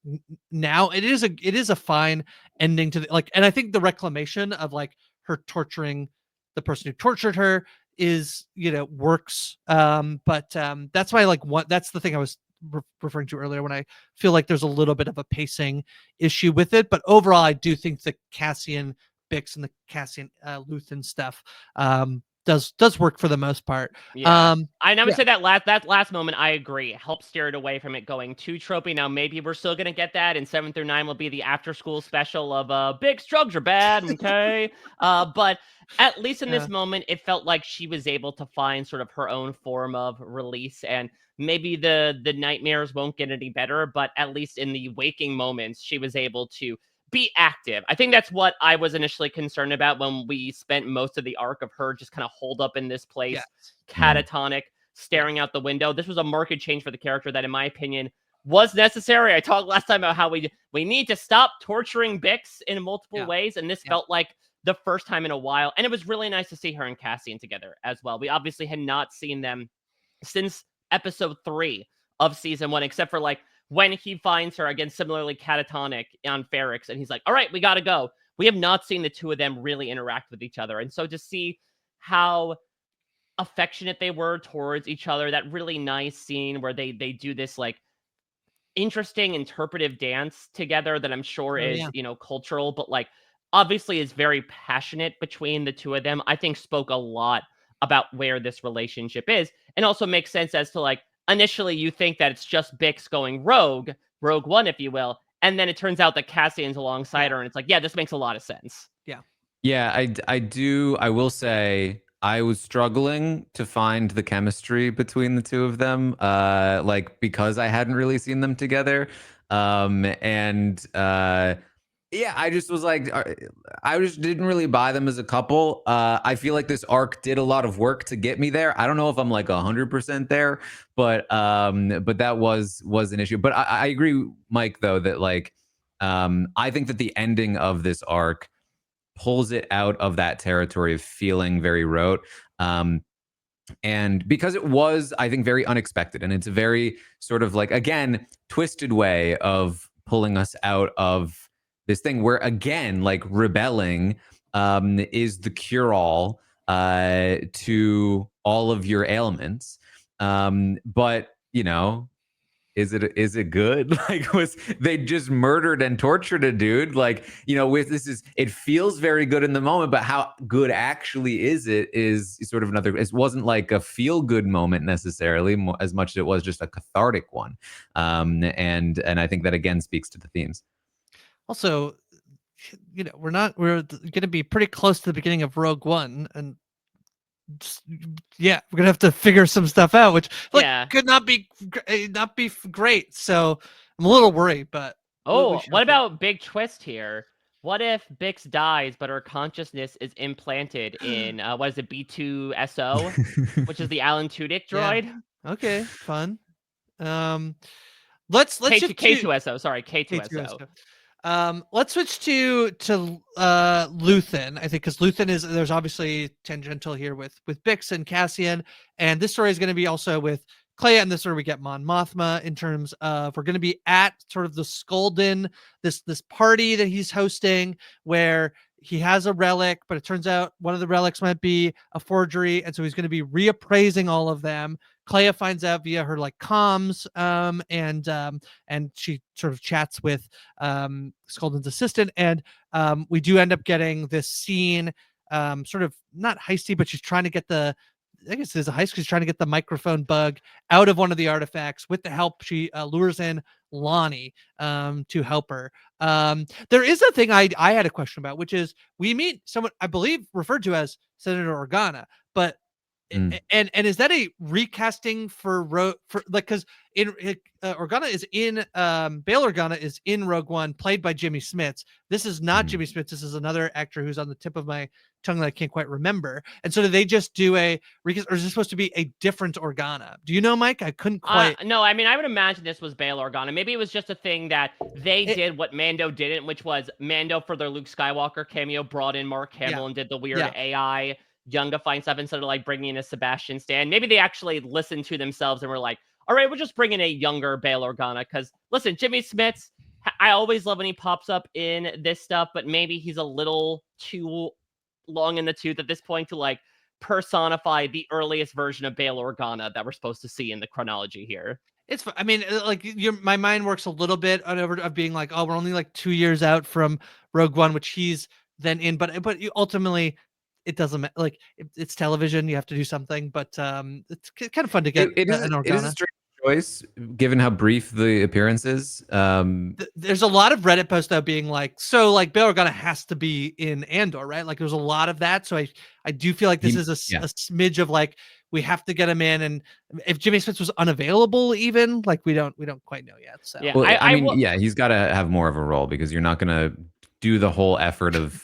now. It is a fine ending to like, and I think the reclamation of like her torturing the person who tortured her is, works. But that's why like what that's the thing I was referring to earlier when I feel like there's a little bit of a pacing issue with it. But overall, I do think the Cassian Bix and the Cassian Luthen stuff does work for the most part. Yeah. I would Yeah, say that last moment, I agree, helps steer it away from it going too tropey. Now maybe we're still gonna get that, and 7 through 9 will be the after school special of big drugs are bad, okay? But at least in yeah, this moment, it felt like she was able to find sort of her own form of release, and maybe the nightmares won't get any better, but at least in the waking moments, she was able to be active. I think that's what I was initially concerned about when we spent most of the arc of her just kind of holed up in this yeah, place, Mm. catatonic, yeah, staring out the window. This was a marked change for the character that, in my opinion, was necessary. I talked last time about how we need to stop torturing Bix in multiple yeah, ways, and this yeah, felt like the first time in a while. And it was really nice to see her and Cassian together as well. We obviously had not seen them since episode 3 of season 1, except for like when he finds her again, similarly catatonic on Ferrix, and he's like, all right, we gotta go. We have not seen the two of them really interact with each other. And so to see how affectionate they were towards each other, that really nice scene where they do this like interesting interpretive dance together that I'm sure oh is, yeah, cultural, but like obviously is very passionate between the two of them, I think spoke a lot about where this relationship is, and also makes sense as to like initially you think that it's just Bix going rogue one, if you will, and then it turns out that Cassian's alongside yeah, her, and it's like, yeah, this makes a lot of sense. yeah, Yeah, I do. I will say I was struggling to find the chemistry between the two of them, like because I hadn't really seen them together. And yeah, I just was like, I just didn't really buy them as a couple. I feel like this arc did a lot of work to get me there. I don't know if I'm like 100% there, but that was an issue. But I agree, Mike, though, that like, I think that the ending of this arc pulls it out of that territory of feeling very rote. And because it was, I think, very unexpected, and it's a very sort of like, again, twisted way of pulling us out of this thing where, again, like rebelling is the cure all to all of your ailments. But, is it good? Like, was they just murdered and tortured a dude? Like, with this is it feels very good in the moment, but how good actually is it is sort of another. It wasn't like a feel good moment necessarily, as much as it was just a cathartic one. And I think that again speaks to the themes. also, we're gonna be pretty close to the beginning of Rogue One, and yeah, we're gonna have to figure some stuff out, which like Yeah. could not be great. So I'm a little worried, but we Oh, shall what see. about big twist here? What if Bix dies, but her consciousness is implanted in what is it, B2SO, which is the Alan Tudyk Yeah. droid? Okay. Fun. Um. Let's K2 shift to K2SO, sorry, K2. K2SO. Let's switch to Luthen. I think because Luthen is there's obviously tangential here with Bix and Cassian, and this story is going to be also with Clea, and this is where we get Mon Mothma in terms of we're going to be at sort of the Skolden, this party that he's hosting where he has a relic, but it turns out one of the relics might be a forgery, and so he's going to be reappraising all of them. Clea finds out via her like comms, and she sort of chats with Skolden's assistant, and we do end up getting this scene, sort of not heisty, but she's trying to get the. I guess there's a heist. She's trying to get the microphone bug out of one of the artifacts with the help. She lures in Lonnie to help her. There is a thing I had a question about, which is we meet someone I believe referred to as Senator Organa, but and is that a recasting for like because in Organa is in Bail Organa is in Rogue One, played by Jimmy Smits. This is not Jimmy Smits. This is another actor who's on the tip of my tongue that I can't quite remember. And so, do they just do a recast, or is this supposed to be a different Organa? Do you know, Mike? I couldn't quite. No, I mean, I would imagine this was Bail Organa. Maybe it was just a thing that they did what Mando didn't, which was Mando for their Luke Skywalker cameo brought in Mark Hamill and did the weird AI youngifying stuff instead of like bringing in a Sebastian Stan. Maybe they actually listened to themselves and were like, all right, we'll just bring in a younger Bail Organa. Because listen, Jimmy Smits, I always love when he pops up in this stuff, but maybe he's a little too long in the tooth at this point to like personify the earliest version of Bail Organa that we're supposed to see in the chronology here. It's, I mean, like my mind works a little bit on over of being like, oh, we're only like 2 years out from Rogue One, which he's then in, but you ultimately it doesn't matter. Like it's television, you have to do something, but it's kind of fun to get it is an Organa. It is a strange choice given how brief the appearance is. There's a lot of Reddit posts though being like, so like Bail Organa has to be in Andor, right? Like there's a lot of that, so I do feel like this is a smidge of like we have to get him in, and if Jimmy Smits was unavailable, even like we don't quite know yet. So yeah, well, I mean, yeah, he's got to have more of a role because you're not gonna do the whole effort of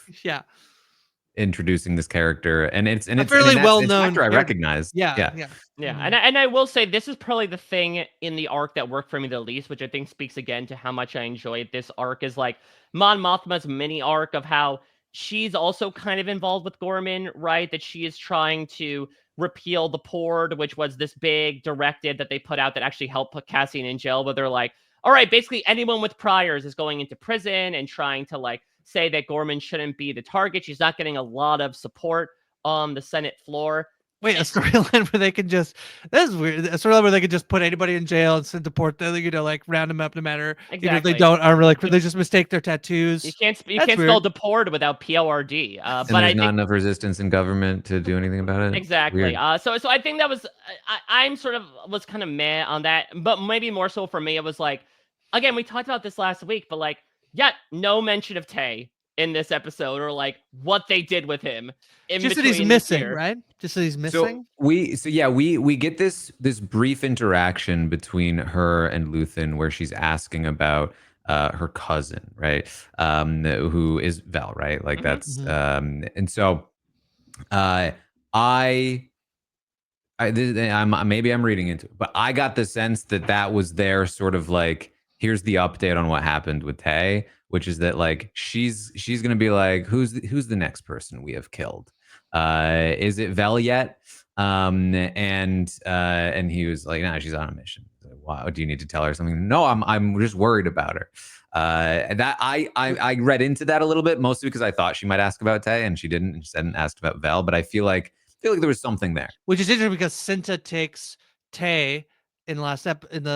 introducing this character, and it's fairly well known. I recognize. Yeah. And I will say this is probably the thing in the arc that worked for me the least, which I think speaks again to how much I enjoyed this arc. Is like Mon Mothma's mini arc of how she's also kind of involved with Gorman, right? That she is trying to repeal the Pord, which was this big directive that they put out that actually helped put Cassian in jail. But they're like, all right, basically anyone with priors is going into prison, and trying to like say that Gorman shouldn't be the target. She's not getting a lot of support on the Senate floor. Wait, a storyline where they can just, that's weird. A storyline where they can just put anybody in jail and send to port, you know, like round them up no matter. Exactly. Even if they aren't really, they just mistake their tattoos. You can't spell deport without PORD. But there's not enough resistance in government to do anything about it. Exactly. So I think that was, I'm sort of was kind of meh on that, but maybe more so for me, it was like, again, we talked about this last week, but like, no mention of Tay in this episode, or like what they did with him. Just that he's missing, right? Just that he's missing. So we get this brief interaction between her and Luthen where she's asking about her cousin, right? Who is Vel, right? Like that's and so maybe I'm reading into it, but I got the sense that was their sort of like, here's the update on what happened with Tay, which is that like she's gonna be like, who's the next person we have killed? Is it Vel yet? And he was like, no, she's on a mission. Like, wow, do you need to tell her something? No, I'm just worried about her. And that I read into that a little bit, mostly because I thought she might ask about Tay, and she didn't. And she hadn't asked about Vel, but I feel like there was something there, which is interesting because Cinta takes Tay in in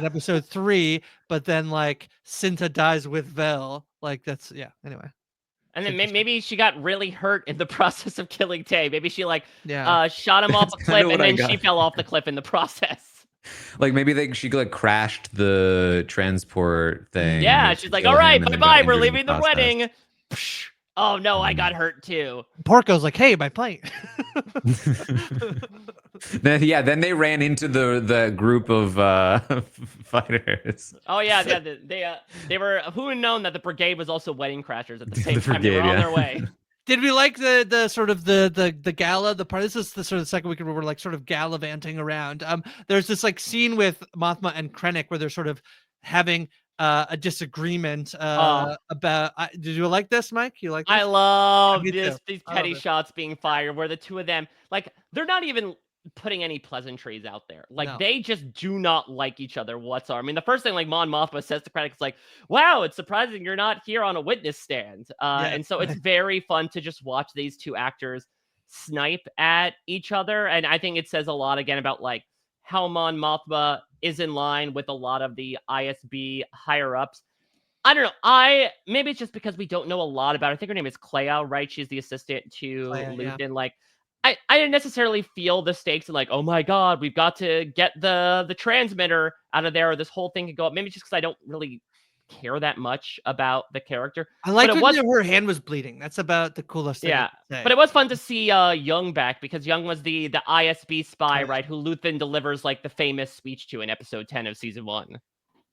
episode 3, but then like Cinta dies with Vel. Like that's anyway. And then maybe she got really hurt in the process of killing Tay. Maybe she shot him off a cliff, and then she fell off the cliff in the process. Like maybe she like crashed the transport thing. Yeah, she's like, all right, bye-bye, we're leaving the wedding. Oh no, I got hurt too. Porco's like, hey, my plane. Then they ran into the group of fighters. Oh yeah, they were, who had known that the brigade was also wedding crashers at the same time. They were on their way. Did we like the sort of the gala? The part, this is the sort of the second weekend where we're like sort of gallivanting around. There's this like scene with Mothma and Krennic where they're sort of having a disagreement about. Did you like this, Mike? You like this? I love Me too. these I love petty it. shots being fired where the two of them, like, they're not even putting any pleasantries out there. Like, No. they just do not like each other whatsoever. I mean, the first thing, like, Mon Mothma says to Krennic is like, wow, it's surprising you're not here on a witness stand. Yeah. And so it's very fun to just watch these two actors snipe at each other. And I think it says a lot, again, about, like, how Mon Mothma is in line with a lot of the ISB higher-ups. I don't know. Maybe it's just because we don't know a lot about her. I think her name is Cleo, right? She's the assistant to Clea, yeah. Luthen. Like, I didn't necessarily feel the stakes of like, oh my god, we've got to get the transmitter out of there, or this whole thing could go up. Maybe just because I don't really care that much about the character. I liked But it when was, her hand was bleeding. That's about the coolest thing I yeah. could say. But it was fun to see Young back, because Young was the ISB spy, Yeah. right? Who Luthen delivers like the famous speech to in episode 10 of season 1.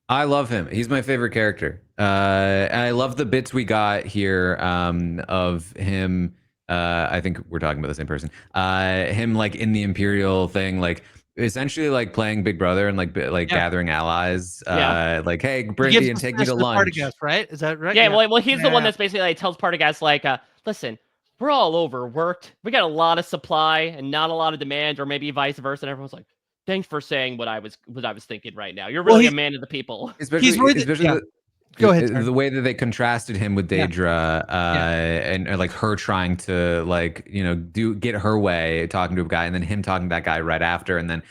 I love him. He's my favorite character. And I love the bits we got here of him. I think we're talking about the same person. Him like in the Imperial thing, like essentially like playing Big Brother and like Yeah. gathering allies. Yeah. Like, hey, He Brindy, gives and the take me speech to the lunch. Partagas, right? Is that right? Yeah, well, he's the one Yeah. that's basically like tells Partagas like, listen, we're all overworked. We got a lot of supply and not a lot of demand, or maybe vice versa. And everyone's like, thanks for saying what I was thinking right now. You're really a man of the people. Especially, really yeah. Go ahead, Taran. the way that they contrasted him with Yeah. Daedra, and like her trying to like get her way, talking to a guy, and then him talking to that guy right after, and then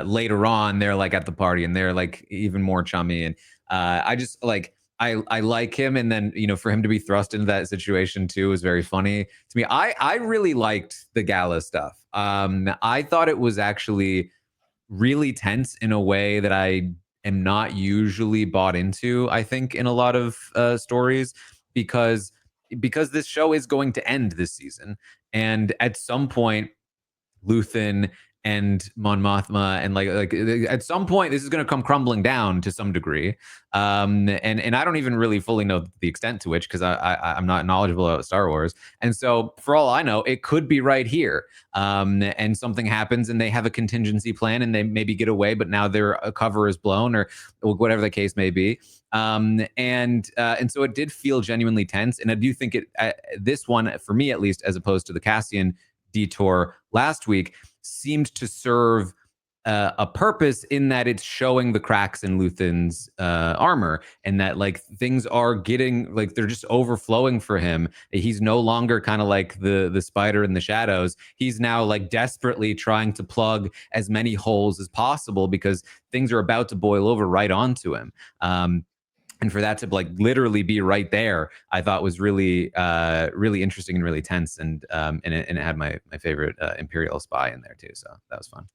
later on they're like at the party and they're like even more chummy, and I just like I like him, and then for him to be thrust into that situation too was very funny to me. I really liked the gala stuff. I thought it was actually really tense in a way that I am not usually bought into, I think, in a lot of stories, because this show is going to end this season, and at some point Luthen and Mon Mothma, and like at some point this is going to come crumbling down to some degree, and I don't even really fully know the extent to which, because I'm not knowledgeable about Star Wars, and so for all I know it could be right here, and something happens and they have a contingency plan and they maybe get away, but now their cover is blown, or whatever the case may be, and so it did feel genuinely tense, and I do think this one, for me at least, as opposed to the Cassian detour last week, seemed to serve a purpose, in that it's showing the cracks in Luthen's armor, and that like things are getting like they're just overflowing for him. He's no longer kind of like the spider in the shadows. He's now like desperately trying to plug as many holes as possible, because things are about to boil over right onto him. And for that to like literally be right there, I thought was really, really interesting and really tense. And it had my favorite Imperial spy in there too, so that was fun.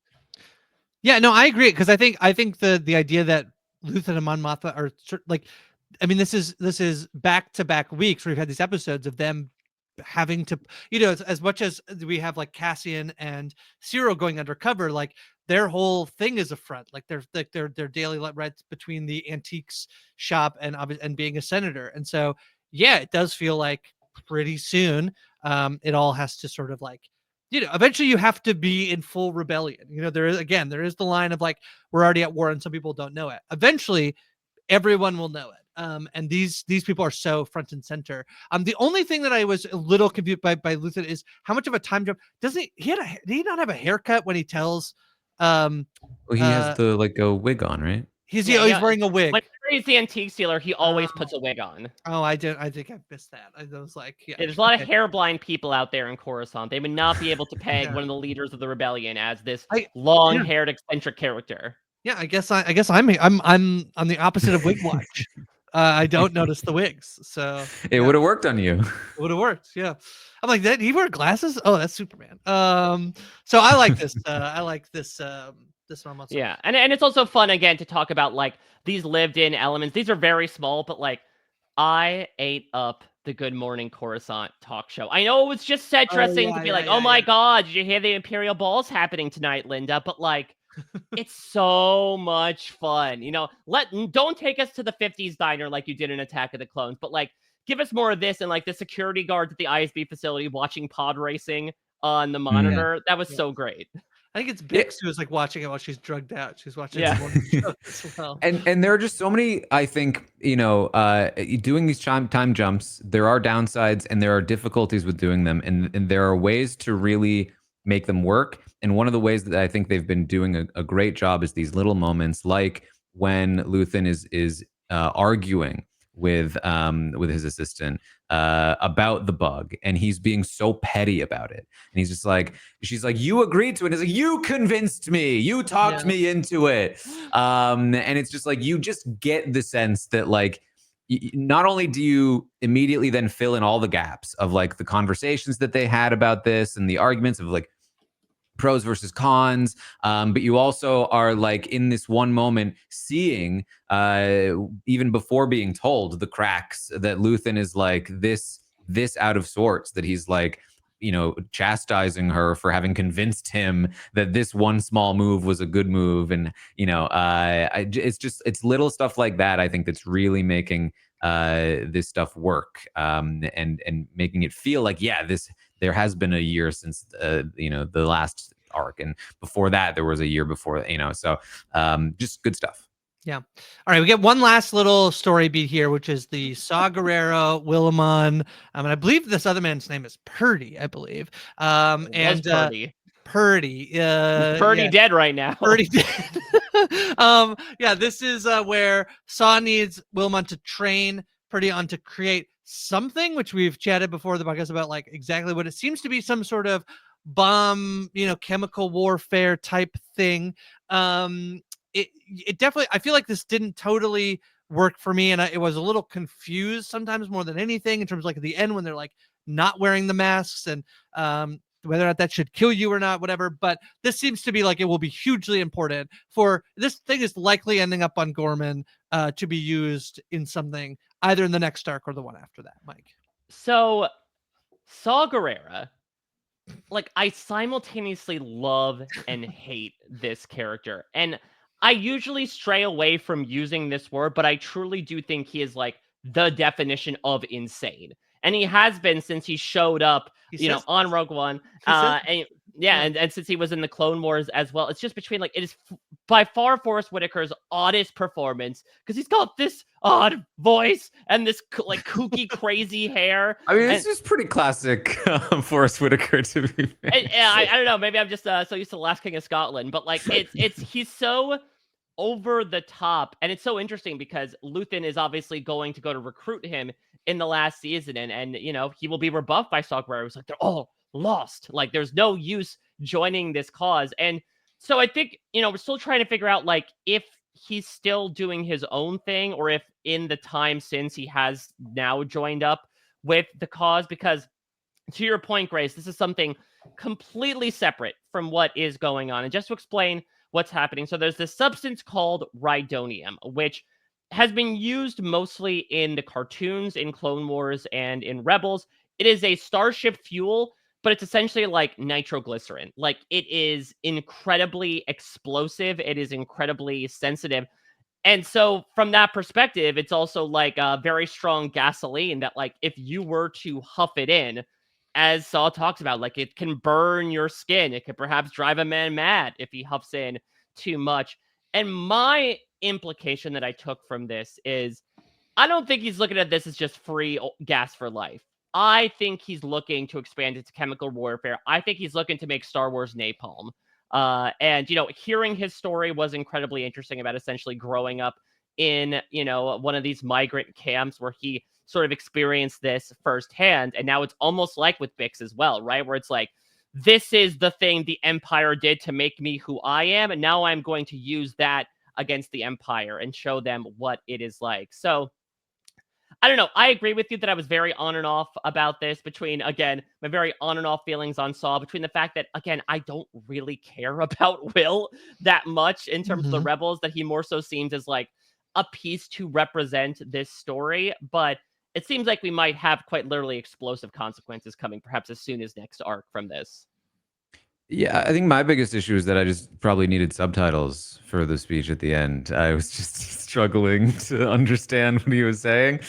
Yeah, no, I agree, because I think the idea that Luthen and Mon Mothma are like, I mean, this is back-to-back weeks where we've had these episodes of them having to, as much as we have like Cassian and Cyril going undercover, like their whole thing is a front, like their daily rights between the antiques shop and being a senator, and so yeah, it does feel like pretty soon it all has to sort of like, eventually you have to be in full rebellion. There is the line of like, we're already at war and some people don't know it. Eventually everyone will know it. And these people are so front and center. The only thing that I was a little confused by Luthen is how much of a time jump did he not have a haircut when he tells Well, he has the like a wig on, right? he's Yeah, wearing a wig. Whenever he's the antique dealer, he always puts a wig on. Oh, I think I missed that. I was like, yeah. There's a lot of hair blind people out there in Coruscant. They would not be able to peg Yeah. one of the leaders of the rebellion as this Yeah. long-haired eccentric character. Yeah, I guess I'm the opposite of wig watch. I don't notice the wigs, so It would have worked on you. It would have worked. Yeah, I'm like, did he wear glasses? Oh, that's Superman. So I like this. I like this. This one. Yeah, and it's also fun again to talk about like these lived-in elements. These are very small, but like I ate up the Good Morning Coruscant talk show. I know it was just set dressing to be like, oh my god, did you hear the Imperial Ball's happening tonight, Linda? But like, it's so much fun. Don't take us to the 50s diner like you did in Attack of the Clones, but like give us more of this, and like the security guards at the ISB facility watching pod racing on the monitor. That was so great. I think it's Bix who was like watching it while she's drugged out. She's watching Yeah. the morning show as well. And there are just so many, I think, doing these time jumps, there are downsides and there are difficulties with doing them. And there are ways to really make them work. And one of the ways that I think they've been doing a great job is these little moments, like when Luthen is arguing with his assistant about the bug, and he's being so petty about it. And he's just like, she's like, you agreed to it. And he's like, you convinced me. You talked me into it. And it's just like, you just get the sense that like, not only do you immediately then fill in all the gaps of like the conversations that they had about this and the arguments of like pros versus cons, but you also are like in this one moment seeing even before being told the cracks that Luthen is like this out of sorts, that he's like, chastising her for having convinced him that this one small move was a good move. And it's little stuff like that, I think, that's really making this stuff work, and making it feel like, yeah, there has been a year since the last arc, and before that there was a year before, so just good stuff. Yeah. All right, we get one last little story beat here, which is the Saw Gerrera, Willimon, and I believe this other man's name is Purdy, I believe. And Purdy. Purdy. Purdy dead right now. Purdy dead. Yeah, this is where Saw needs Willimon to train Purdy on to create something, which we've chatted before the podcast about, like exactly what it seems to be, some sort of bomb, chemical warfare type thing. It definitely, I feel like this didn't totally work for me, and it was a little confused sometimes more than anything in terms of like at the end when they're like not wearing the masks and whether or not that should kill you or not, whatever. But this seems to be like it will be hugely important for this thing is likely ending up on Gorman to be used in something either in the next arc or the one after that, Mike. So Saw Gerrera, like, I simultaneously love and hate this character. And I usually stray away from using this word, but I truly do think he is like the definition of insane. And he has been since he showed up, on Rogue One. And since he was in the Clone Wars as well. It's just between like, it is by far Forrest Whitaker's oddest performance, because he's got this odd voice and this like kooky, crazy hair. I mean, it's just pretty classic Forrest Whitaker, to be fair. I don't know. Maybe I'm just so used to The Last King of Scotland, but like he's so over the top, and it's so interesting because Luthen is obviously going to go to recruit him in the last season, and he will be rebuffed by Saw Gerrera. It's like they're all lost. Like there's no use joining this cause, and so I think we're still trying to figure out like if he's still doing his own thing or if in the time since he has now joined up with the cause, because to your point, Grace, this is something completely separate from what is going on. And just to explain what's happening, so there's this substance called rhydonium, which has been used mostly in the cartoons, in Clone Wars, and in Rebels. It is a starship fuel, but it's essentially like nitroglycerin. Like, it is incredibly explosive. It is incredibly sensitive. And so from that perspective, it's also like a very strong gasoline that, like, if you were to huff it in, as Saw talks about, like, it can burn your skin. It could perhaps drive a man mad if he huffs in too much. And my implication that I took from this is, I don't think he's looking at this as just free gas for life. I think he's looking to expand into chemical warfare. I think he's looking to make Star Wars napalm. And hearing his story was incredibly interesting about essentially growing up in, one of these migrant camps where he sort of experienced this firsthand. And now it's almost like with Bix as well, right? Where it's like, this is the thing the Empire did to make me who I am. And now I'm going to use that against the Empire and show them what it is like. So I don't know. I agree with you that I was very on and off about this, between, again, my very on and off feelings on Saw, between the fact that, again, I don't really care about Will that much in terms of the Rebels, that he more so seems as like a piece to represent this story. But it seems like we might have quite literally explosive consequences coming perhaps as soon as next arc from this. Yeah, I think my biggest issue is that I just probably needed subtitles for the speech at the end. I was just struggling to understand what he was saying.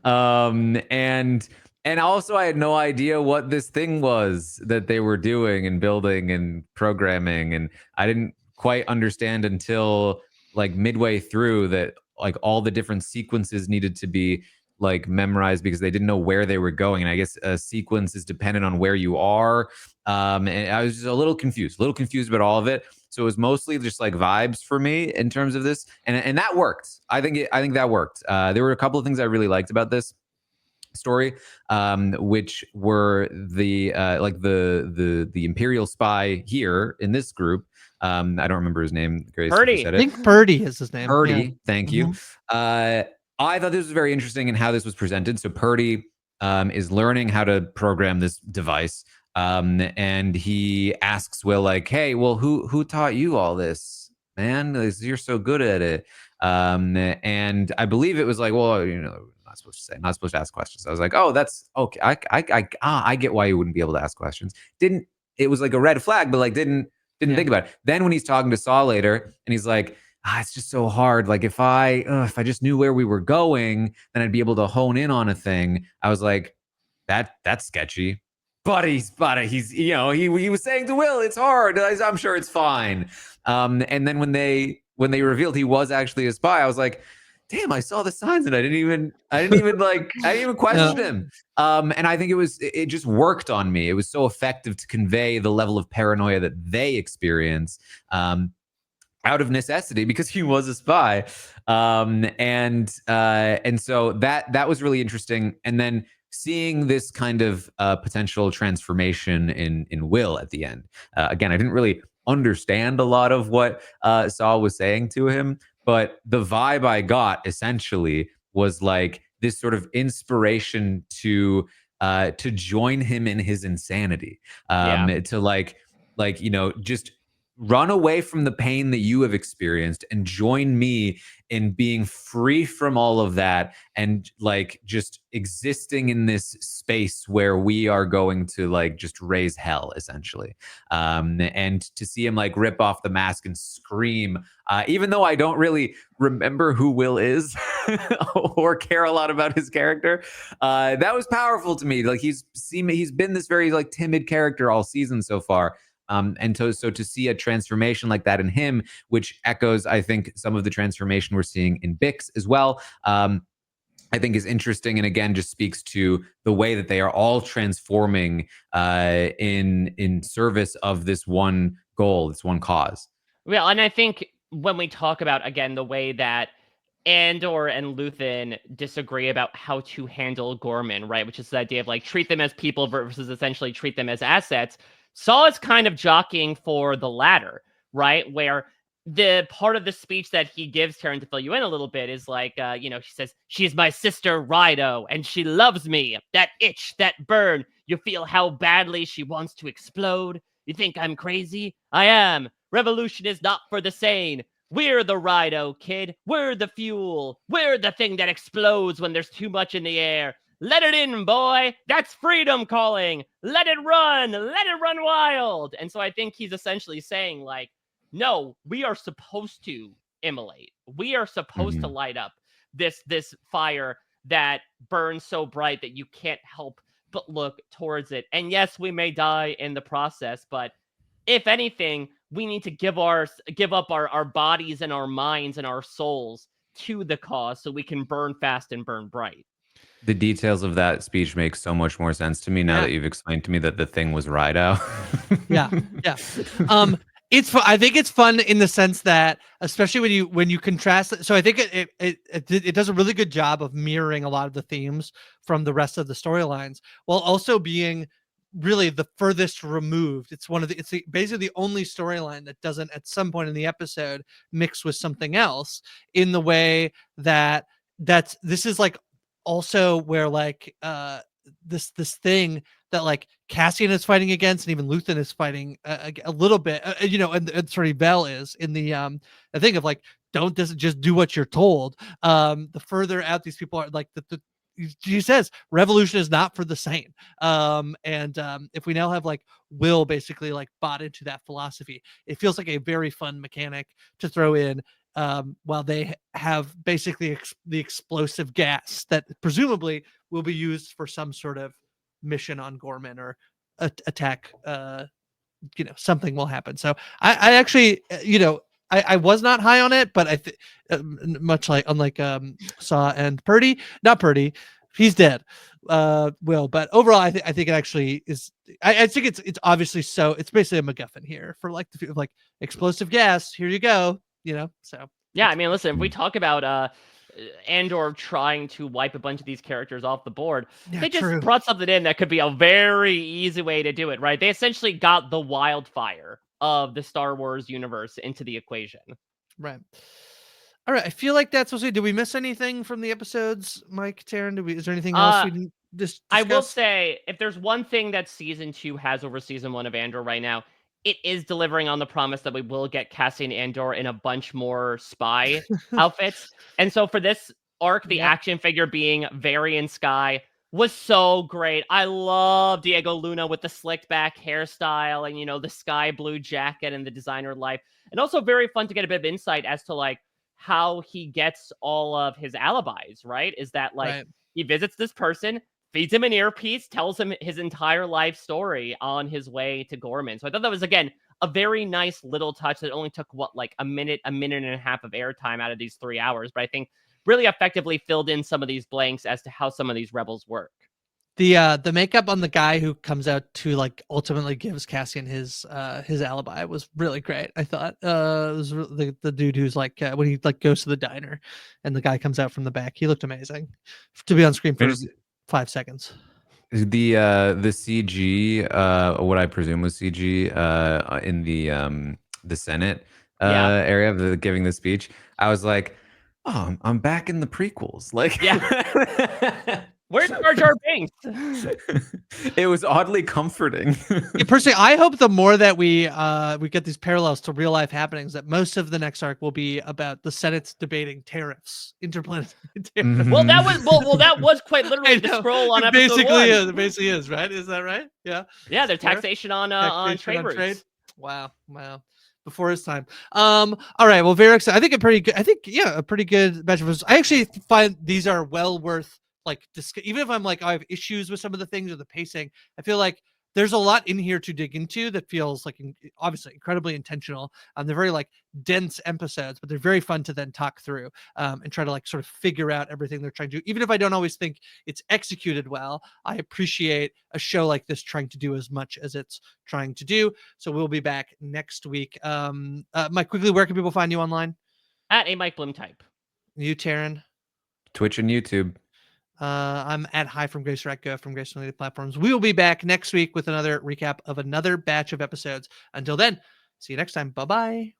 And And also, I had no idea what this thing was that they were doing and building and programming, and I didn't quite understand until like midway through that like all the different sequences needed to be like memorized because they didn't know where they were going. And I guess a sequence is dependent on where you are. And I was just a little confused about all of it. So it was mostly just like vibes for me in terms of this, and that worked. I think that worked. There were a couple of things I really liked about this story, which were the like the Imperial spy here in this group. I don't remember his name. Grace, you Purdy. said I it. think Purdy is his name. Purdy, Yeah. thank you. I thought this was very interesting in how this was presented. So Purdy is learning how to program this device, and he asks Will like, "Hey, well, who taught you all this, man? You're so good at it." And I believe it was like, well, not supposed to ask questions. I was like, oh, that's okay. I get why you wouldn't be able to ask questions. Didn't It was like a red flag, but like didn't think about it. Then when he's talking to Saw later, and he's like, it's just so hard. Like if I just knew where we were going, then I'd be able to hone in on a thing. I was like, that's sketchy. But he's he was saying to Will, it's hard. I'm sure it's fine. And then when they revealed he was actually a spy, I was like, damn, I saw the signs and I didn't even question him. And I think it just worked on me. It was so effective to convey the level of paranoia that they experience. Out of necessity because he was a spy, and so that was really interesting. And then seeing this kind of potential transformation in Will at the end. Again, I didn't really understand a lot of what Saul was saying to him, but the vibe I got essentially was like this sort of inspiration to join him in his insanity, to like just run away from the pain that you have experienced and join me in being free from all of that and like just existing in this space where we are going to like just raise hell essentially. And to see him like rip off the mask and scream, even though I don't really remember who Will is or care a lot about his character, that was powerful to me. Like he's been this very like timid character all season so far. And so to see a transformation like that in him, which echoes, I think, some of the transformation we're seeing in Bix as well, I think is interesting. And again, just speaks to the way that they are all transforming in service of this one goal, this one cause. Well, and I think when we talk about, again, the way that Andor and Luthen disagree about how to handle Gorman, right? Which is the idea of like treat them as people versus essentially treat them as assets. Saul is kind of jockeying for the latter, right? Where the part of the speech that he gives Taran to fill you in a little bit is like, she says, she's my sister Rido and she loves me. That itch, that burn, you feel how badly she wants to explode. You think I'm crazy? I am. Revolution is not for the sane. We're the Rido, kid. We're the fuel. We're the thing that explodes when there's too much in the air. Let it in, boy. That's freedom calling. Let it run. Let it run wild. And so I think he's essentially saying, like, no, we are supposed to immolate. We are supposed to light up this fire that burns so bright that you can't help but look towards it. And yes, we may die in the process, but if anything, we need to give up our bodies and our minds and our souls to the cause so we can burn fast and burn bright. The details of that speech make so much more sense to me now that you've explained to me that the thing was Rido. Yeah. I think it's fun in the sense that, especially when you contrast it. So I think it does a really good job of mirroring a lot of the themes from the rest of the storylines, while also being really the furthest removed. It's basically the only storyline that doesn't at some point in the episode mix with something else in the way this is like also where like this thing that like Cassian is fighting against, and even Luthen is fighting a little bit, and sort of Bell is in the thing of like, don't just do what you're told. The further out these people are, like he says, revolution is not for the sane. And if we now have like Will basically like bought into that philosophy, it feels like a very fun mechanic to throw in while they have basically the explosive gas that presumably will be used for some sort of mission on Gorman or attack. Something will happen. So I actually, I was not high on it, but I think much like unlike Saw and Purdy, not Purdy, he's dead. Will, but overall, I think it actually is. I think it's obviously it's basically a MacGuffin here for like the like explosive gas. Here you go. So yeah. I mean, listen, if we talk about Andor trying to wipe a bunch of these characters off the board, they just brought something in that could be a very easy way to do it, right? They essentially got the wildfire of the Star Wars universe into the equation. Right. All right. I feel like that's what we did. We miss anything from the episodes, Mike, Taran? Is there anything else we didn't discuss? I will say, if there's one thing that season 2 has over season 1 of Andor right now, it is delivering on the promise that we will get Cassian Andor in a bunch more spy outfits. And so for this arc, the action figure being Varian Sky was so great. I love Diego Luna with the slicked back hairstyle and, the sky blue jacket and the designer life. And also very fun to get a bit of insight as to like how he gets all of his alibis, right? Is that like he visits this person, feeds him an earpiece, tells him his entire life story on his way to Gorman. So I thought that was, again, a very nice little touch that only took, like a minute and a half of airtime out of these 3 hours. But I think really effectively filled in some of these blanks as to how some of these rebels work. The makeup on the guy who comes out to like ultimately gives Cassian his alibi was really great. I thought it was the dude who's like when he like goes to the diner and the guy comes out from the back. He looked amazing to be on screen for 5 seconds. The CG, what I presume was CG, in the Senate area of the giving the speech, I was like, oh, I'm back in the prequels. Like, where's Jar Jar Binks? It was oddly comforting. Personally, I hope the more that we get these parallels to real life happenings, that most of the next arc will be about the Senate's debating tariffs, interplanetary tariffs. Mm-hmm. Well, that was quite literally the scroll on episode 1. It basically is, right? Is that right? Yeah. Yeah, their taxation on trade routes. Wow. Before his time. All right. Well, very excited. I think a pretty good batch of us. I actually find these are well worth like even if I'm like I have issues with some of the things or the pacing. I feel like there's a lot in here to dig into that feels like obviously incredibly intentional. They're very like dense episodes, but they're very fun to then talk through and try to like sort of figure out everything they're trying to do. Even if I don't always think it's executed well, I appreciate a show like this trying to do as much as it's trying to do. So we'll be back next week. Mike, quickly, where can people find you online? At a Mike Bloom type. You, Taran? Twitch and YouTube. I'm at Hi from Grace or at Go from Grace related platforms. We will be back next week with another recap of another batch of episodes. Until then, see you next time. Bye-bye.